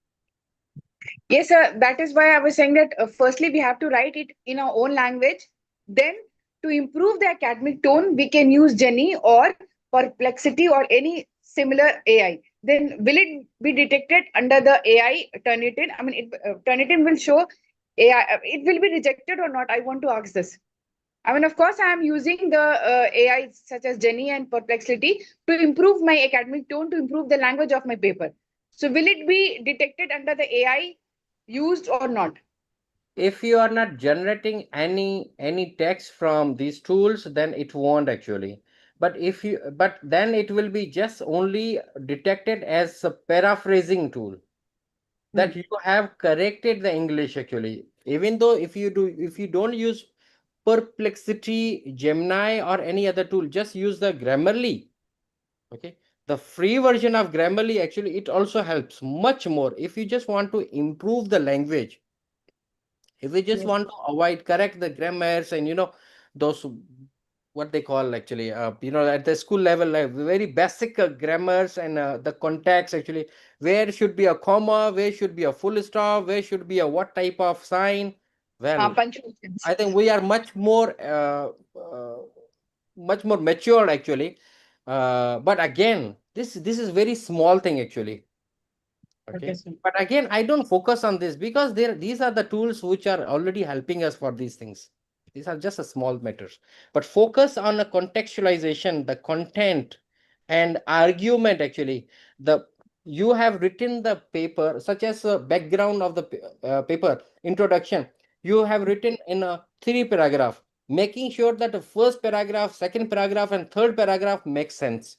Yes, sir. That is why I was saying that firstly, we have to write it in our own language. Then, to improve the academic tone, we can use Jenny or Perplexity or any similar AI. Then, will it be detected under the AI Turnitin? I mean, Turnitin will show AI. It will be rejected or not? I want to ask this. I mean, of course, I am using the AI such as Jenny and Perplexity to improve my academic tone, to improve the language of my paper. So, will it be detected under the AI used or not? If you are not generating any text from these tools, then it won't actually. But then it will be just only detected as a paraphrasing tool, that you have corrected the English actually. Even though if you don't use Perplexity, Gemini, or any other tool, just use the Grammarly. Okay. The free version of Grammarly actually, it also helps much more if you just want to improve the language. If we just Yes. want to avoid, correct the grammars, and those, what they call actually, at the school level, like very basic grammars, and the context actually, where should be a comma, where should be a full stop, where should be a what type of sign. Well, Punctuations. I think we are much more matured actually. But again, this is very small thing actually. Okay, Okay. sir. But again, I don't focus on this, because these are the tools which are already helping us for these things. These are just a small matters. But focus on the contextualization, the content and argument actually. You have written the paper, such as a background of the paper, introduction. You have written in a 3 paragraph. making sure that the first paragraph, second paragraph, and third paragraph makes sense.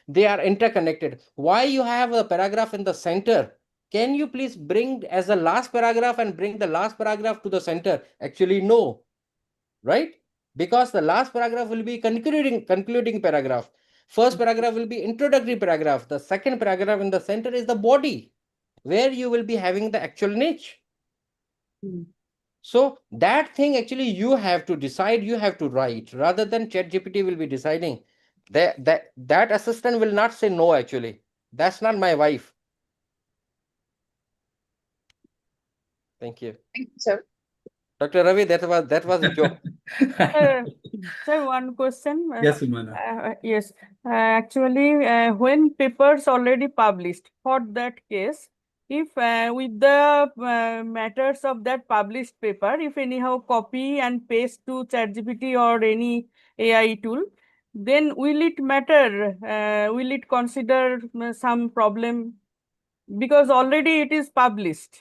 They are interconnected. Why you have a paragraph in the center? Can you please bring as the last paragraph and bring the last paragraph to the center? Actually, no, right? Because the last paragraph will be concluding paragraph. First paragraph will be introductory paragraph. The second paragraph in the center is the body, where you will be having the actual niche. So that thing actually you have to decide, you have to write, rather than ChatGPT will be deciding. That assistant will not say no, actually. That's not my wife. Thank you. Thank you, sir. Dr. Ravi, that was a joke. Sir, one question. Yes, Sumana. Yes, actually, when papers already published, for that case, if with the matters of that published paper, if anyhow copy and paste to ChatGPT or any AI tool, then will it matter? Will it consider some problem? Because already it is published.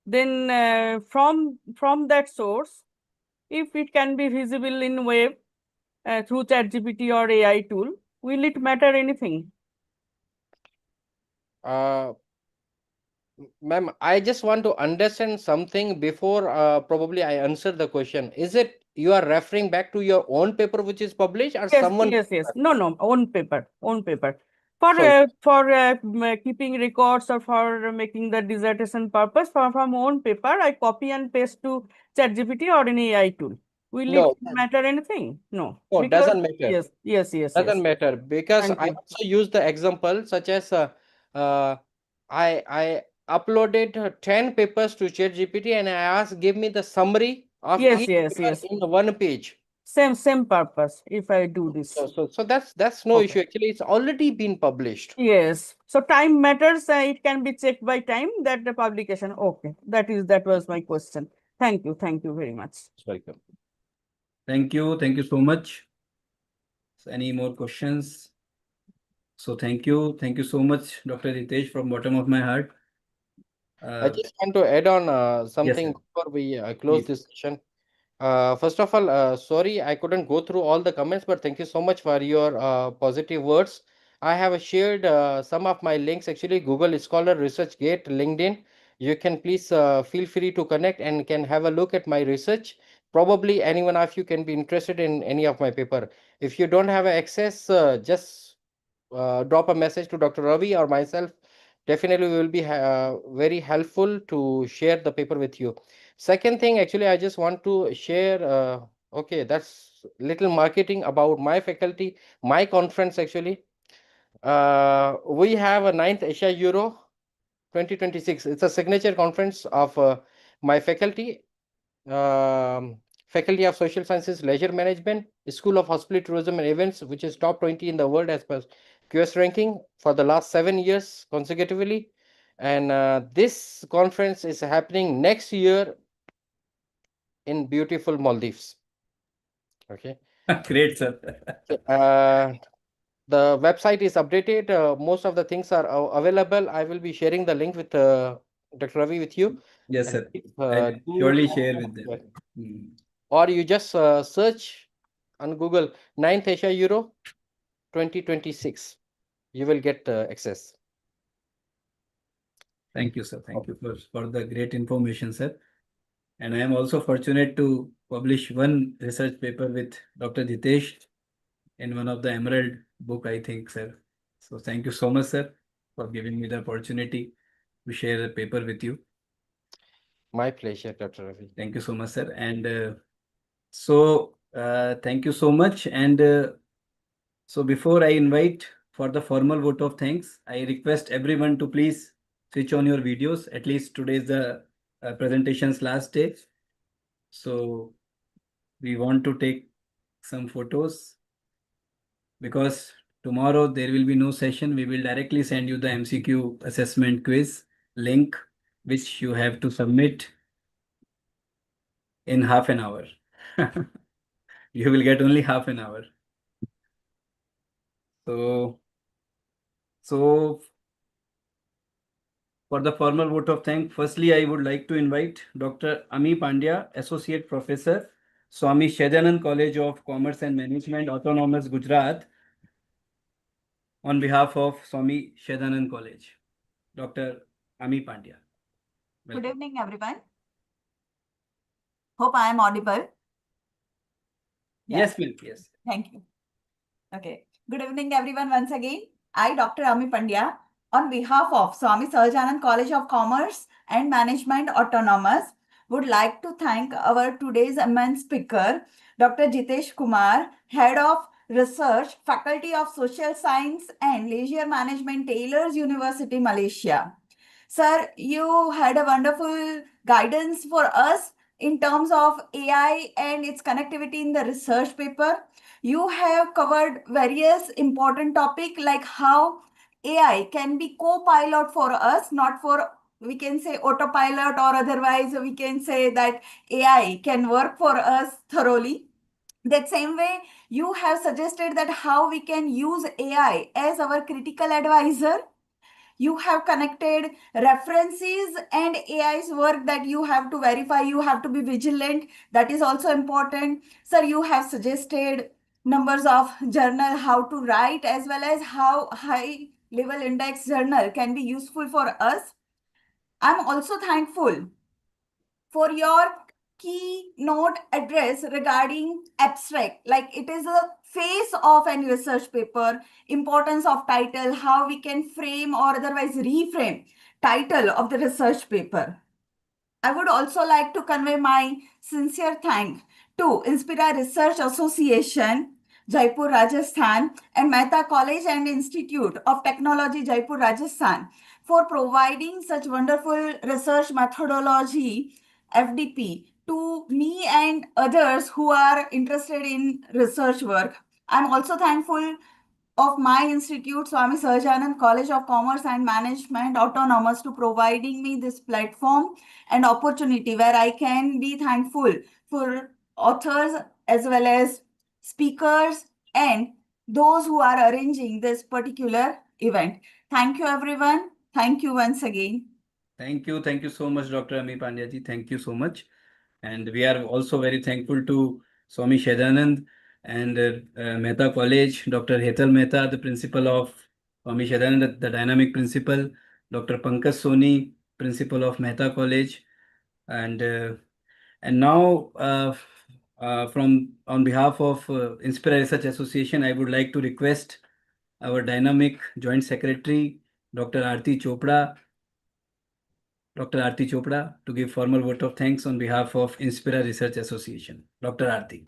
Then from that source, if it can be visible in web through ChatGPT or AI tool, will it matter anything? Ma'am, I just want to understand something before probably I answer the question. Is it you are referring back to your own paper which is published, or Yes, someone? yes. No, own paper. For So- keeping records or for making the dissertation purpose, from own paper, I copy and paste to ChatGPT or any AI tool. Will No. it matter anything? No. No, Because doesn't matter. yes. Doesn't matter, because Thank I you. also use the example such as I uploaded 10 papers to ChatGPT and I asked give me the summary of Yes, each yes. paper in one page. Same purpose if I do this. So that's no Okay. issue. Actually, it's already been published. Yes. So time matters. It can be checked by time that the publication. Okay. That was my question. Thank you. Thank you very much. Welcome. Thank you. Thank you so much. So any more questions? So thank you. Thank you so much, Dr. Ritesh, from bottom of my heart. I just want to add on something sir. before we close Please. this session. First of all, sorry I couldn't go through all the comments, but thank you so much for your positive words. I have shared some of my links, actually, Google Scholar, ResearchGate, LinkedIn. You can please feel free to connect and can have a look at my research. Probably any one of you can be interested in any of my paper. If you don't have access, just drop a message to Dr. Ravi or myself. Definitely we will be very helpful to share the paper with you. Second thing, actually, I just want to share, okay, that's little marketing about my faculty, my conference, actually. We have a 9th Asia Euro 2026. It's a signature conference of my faculty, Faculty of Social Sciences, Leisure Management, School of Hospitality, Tourism and Events, which is top 20 in the world as per QS ranking for the last 7 years consecutively. And this conference is happening next year in beautiful Maldives. Okay. Great, sir. The website is updated. Most of the things are available. I will be sharing the link with Dr. Ravi with you. Yes, sir. I'll surely share with them. Or you just search on Google 9th Asia Euro 2026. You will get access. Thank you, sir. Thank you for the great information, sir. And I am also fortunate to publish one research paper with Dr. Jitesh in one of the Emerald book, I think, sir. So thank you so much, sir, for giving me the opportunity to share the paper with you. My pleasure, Dr. Ravi. Thank you so much, sir. And thank you so much. And so before I invite for the formal vote of thanks, I request everyone to please switch on your videos. At least today is the presentation's last day. So we want to take some photos because tomorrow there will be no session. We will directly send you the MCQ assessment quiz link, which you have to submit in half an hour. You will get only half an hour. So for the formal vote of thanks, firstly, I would like to invite Dr. Ami Pandya, Associate Professor, Swami Sahajanand College of Commerce and Management, Autonomous, Gujarat, on behalf of Swami Sahajanand College. Dr. Ami Pandya. Good evening, everyone. Hope I am audible. Yes, ma'am. Yes. Thank you. Okay. Good evening, everyone. Once again, I, Dr. Ami Pandya, on behalf of Swami Sahajanand College of Commerce and Management, Autonomous, would like to thank our today's immense speaker, Dr. Jitesh Kumar, Head of Research, Faculty of Social Science and Leisure Management, Taylor's University, Malaysia. Sir, you had a wonderful guidance for us in terms of AI and its connectivity in the research paper. You have covered various important topics like how AI can be co-pilot for us, not for, we can say, autopilot, or otherwise we can say that AI can work for us thoroughly. That same way, you have suggested that how we can use AI as our critical advisor. You have connected references and AI's work that you have to verify, you have to be vigilant. That is also important. Sir, you have suggested numbers of journal, how to write, as well as how high level index journal can be useful for us. I'm also thankful for your keynote address regarding abstract, like it is a face of any research paper, importance of title, how we can frame or otherwise reframe title of the research paper. I would also like to convey my sincere thanks to Inspira Research Association, Jaipur, Rajasthan, and Mehta College and Institute of Technology, Jaipur, Rajasthan, for providing such wonderful research methodology, FDP, to me and others who are interested in research work. I'm also thankful of my institute, Swami Sahajanand College of Commerce and Management, Autonomous, to providing me this platform and opportunity where I can be thankful for authors as well as speakers and those who are arranging this particular event. Thank you, everyone. Thank you once again. Thank you. Thank you so much, Dr. Ami Pandya ji. Thank you so much. And we are also very thankful to Swami Sahajanand and Mehta College, Dr. Hetal Mehta, the principal of Swami Sahajanand, the dynamic principal, Dr. Pankaj Soni, principal of Mehta College. And now on behalf of Inspira Research Association, I would like to request our dynamic joint secretary, Dr. Aarti Chopra, to give formal vote of thanks on behalf of Inspira Research Association. Dr. Aarti.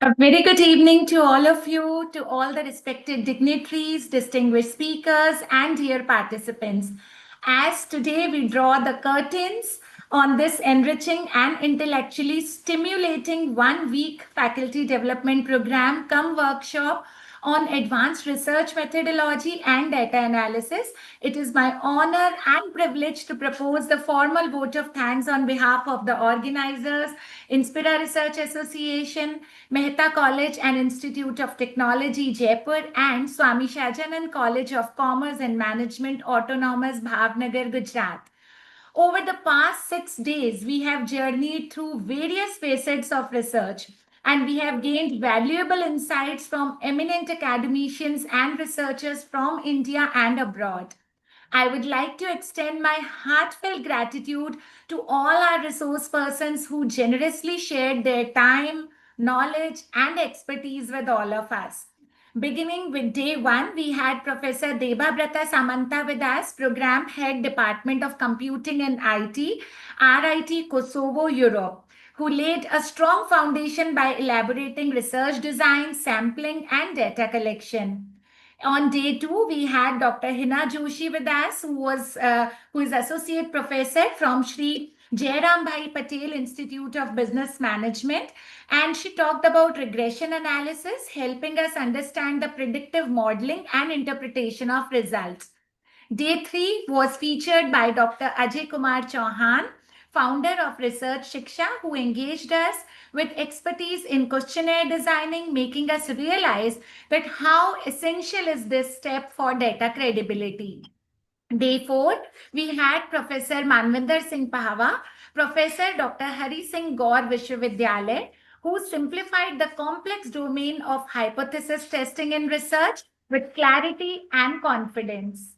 A very good evening to all of you, to all the respected dignitaries, distinguished speakers, and dear participants. As today we draw the curtains on this enriching and intellectually stimulating 1-week faculty development program cum workshop on advanced research methodology and data analysis, it is my honor and privilege to propose the formal vote of thanks on behalf of the organizers, Inspira Research Association, Mehta College and Institute of Technology, Jaipur, and Swami Sahajanand College of Commerce and Management, Autonomous, Bhavnagar, Gujarat. Over the past 6 days, we have journeyed through various facets of research, and we have gained valuable insights from eminent academicians and researchers from India and abroad. I would like to extend my heartfelt gratitude to all our resource persons who generously shared their time, knowledge, and expertise with all of us. Beginning with day 1, we had Professor Debabrata Samanta with us, Program Head, Department of Computing and IT, RIT Kosovo, Europe, who laid a strong foundation by elaborating research design, sampling, and data collection. On day 2, we had Dr. Hina Joshi with us, who is Associate Professor from Shri Jairam Bhai Patel Institute of Business Management, and she talked about regression analysis, helping us understand the predictive modeling and interpretation of results. Day 3 was featured by Dr. Ajay Kumar Chauhan, founder of Research Shiksha, who engaged us with expertise in questionnaire designing, making us realize that how essential is this step for data credibility. Day 4, we had Professor Manvinder Singh Pahwa, Professor Dr. Hari Singh Gaur Vishwavidyalaya, who simplified the complex domain of hypothesis testing in research with clarity and confidence.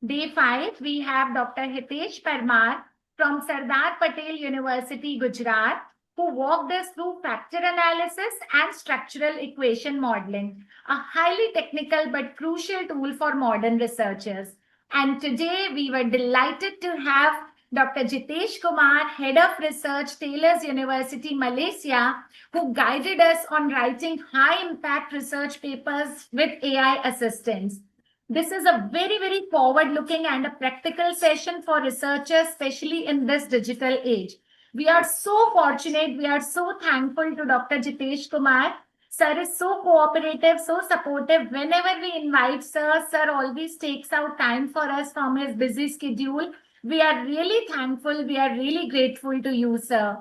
Day 5, we have Dr. Hitesh Parmar from Sardar Patel University, Gujarat, who walked us through fracture analysis and structural equation modeling, a highly technical but crucial tool for modern researchers. And today we were delighted to have Dr. Jitesh Kumar, Head of Research, Taylor's University, Malaysia, who guided us on writing high-impact research papers with AI assistance. This is a very, very forward-looking and a practical session for researchers, especially in this digital age. We are so fortunate, we are so thankful to Dr. Jitesh Kumar. Sir is so cooperative, so supportive. Whenever we invite Sir, Sir always takes out time for us from his busy schedule. We are really thankful. We are really grateful to you, Sir.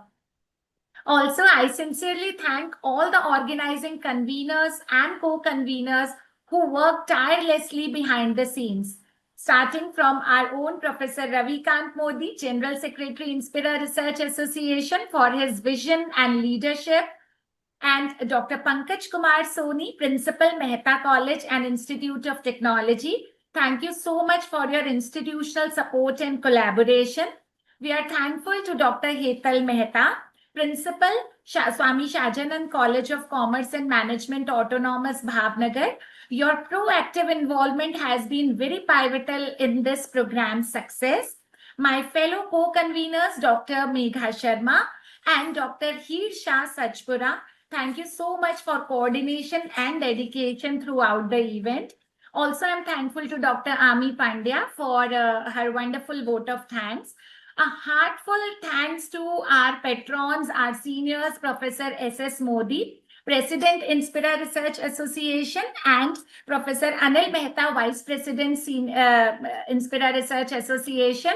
Also, I sincerely thank all the organizing conveners and co-conveners who work tirelessly behind the scenes. Starting from our own Professor Ravikant Modi, General Secretary, Inspira Research Association, for his vision and leadership, and Dr. Pankaj Kumar Soni, Principal, Mehta College and Institute of Technology. Thank you so much for your institutional support and collaboration. We are thankful to Dr. Hetal Mehta, Principal, Swami Sahajanand College of Commerce and Management, Autonomous, Bhavnagar. Your proactive involvement has been very pivotal in this program's success. My fellow co-conveners, Dr. Megha Sharma and Dr. Heer Shah Sajpura, thank you so much for coordination and dedication throughout the event. Also, I'm thankful to Dr. Ami Pandya for her wonderful vote of thanks. A heartfelt thanks to our patrons, our seniors, Professor S.S. Modi, President, Inspira Research Association, and Professor Anil Mehta, Vice President, Inspira Research Association,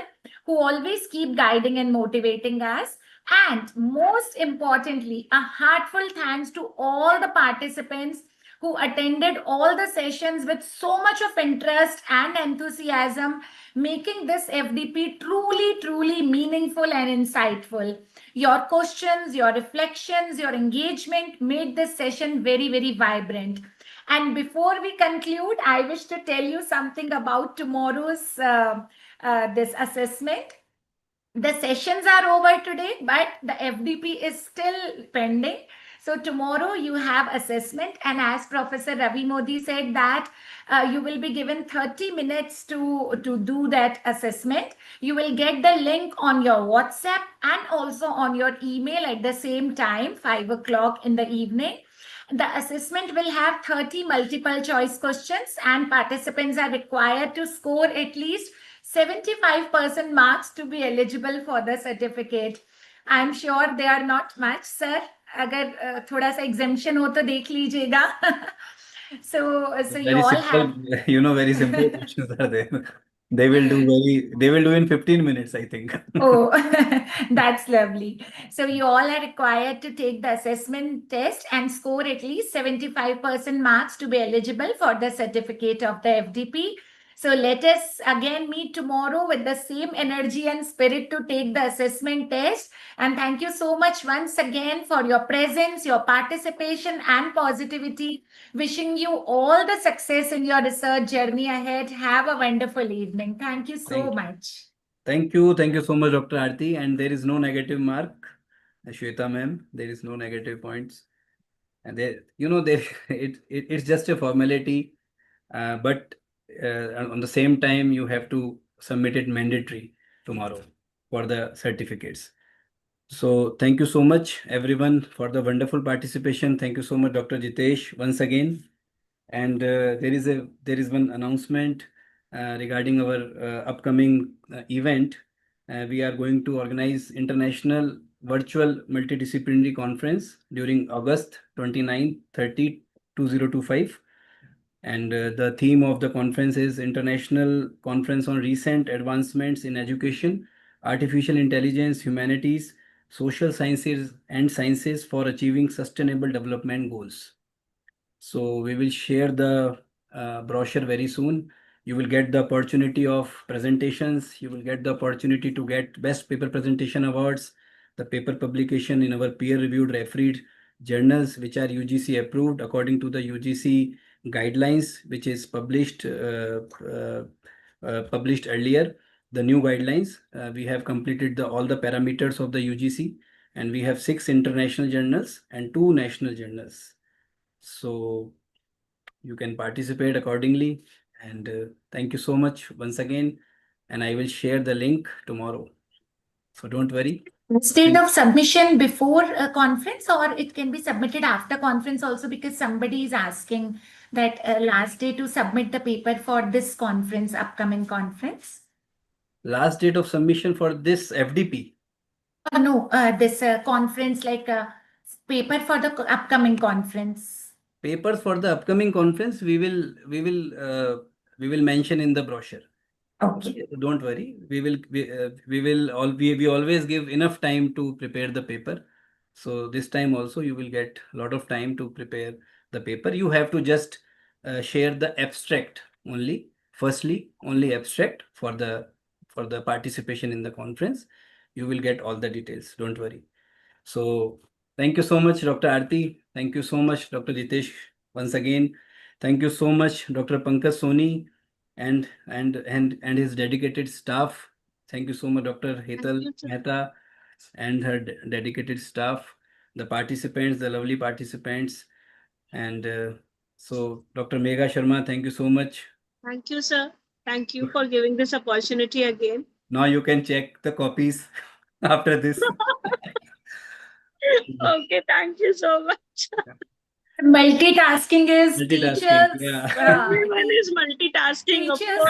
who always keep guiding and motivating us. And most importantly, a heartfelt thanks to all the participants who attended all the sessions with so much of interest and enthusiasm, making this FDP truly, truly meaningful and insightful. Your questions, your reflections, your engagement made this session very, very vibrant. And before we conclude, I wish to tell you something about tomorrow's this assessment. The sessions are over today, but the FDP is still pending. So tomorrow you have assessment, and as Professor Ravi Modi said that you will be given 30 minutes to do that assessment. You will get the link on your WhatsApp and also on your email at the same time, 5 o'clock in the evening. The assessment will have 30 multiple choice questions, and participants are required to score at least 75% marks to be eligible for the certificate. I'm sure they are not much, sir. अगर थोड़ा सा exemption हो तो देख लीजिएगा. So you Very all simple, have very simple questions are there. They will do in 15 minutes, I think. Oh, that's lovely. So you all are required to take the assessment test and score at least 75% marks to be eligible for the certificate of the FDP. So let us again meet tomorrow with the same energy and spirit to take the assessment test. And thank you so much once again for your presence, your participation and positivity. Wishing you all the success in your research journey ahead. Have a wonderful evening. Thank you so much. Thank you so much, Dr. Aarti. And there is no negative mark, Shweta ma'am. There is no negative points. And there, it's just a formality. But on the same time, you have to submit it mandatory tomorrow for the certificates. So thank you so much, everyone, for the wonderful participation. Thank you so much, Dr. Jitesh, once again. And there is one announcement regarding our upcoming event. We are going to organize international virtual multidisciplinary conference during August 29, 30, 2025. And the theme of the conference is International Conference on Recent Advancements in Education, Artificial Intelligence, Humanities, Social Sciences and Sciences for Achieving Sustainable Development Goals. So we will share the brochure very soon. You will get the opportunity of presentations. You will get the opportunity to get Best Paper Presentation Awards, the paper publication in our peer-reviewed refereed journals, which are UGC approved according to the UGC guidelines, which is published earlier. The new guidelines, we have completed all the parameters of the UGC, and we have 6 international journals and 2 national journals. So you can participate accordingly. And thank you so much once again. And I will share the link tomorrow. So don't worry. Instead of submission before a conference, or it can be submitted after conference also, because somebody is asking that last day to submit the paper for this conference, upcoming conference. Last date of submission for this FDP? No, this conference, like paper for the upcoming conference. Papers for the upcoming conference, we will mention in the brochure. Okay. Don't worry. We always give enough time to prepare the paper. So this time also you will get a lot of time to prepare the paper. You have to just share the abstract only. Firstly, only abstract for the participation in the conference. You will get all the details. Don't worry. So thank you so much, Dr. Aarti. Thank you so much, Dr. Jitesh. Once again, thank you so much, Dr. Pankaj Soni and his dedicated staff. Thank you so much, Dr. Hetal Mehta and her dedicated staff, the participants, the lovely participants. And so Dr. Megha Sharma, thank you so much. Thank you, sir. Thank you for giving this opportunity again. Now you can check the copies after this. Okay, thank you so much. Multitasking is Multitasking, teachers. yeah. Everyone is multitasking, of Teachers course.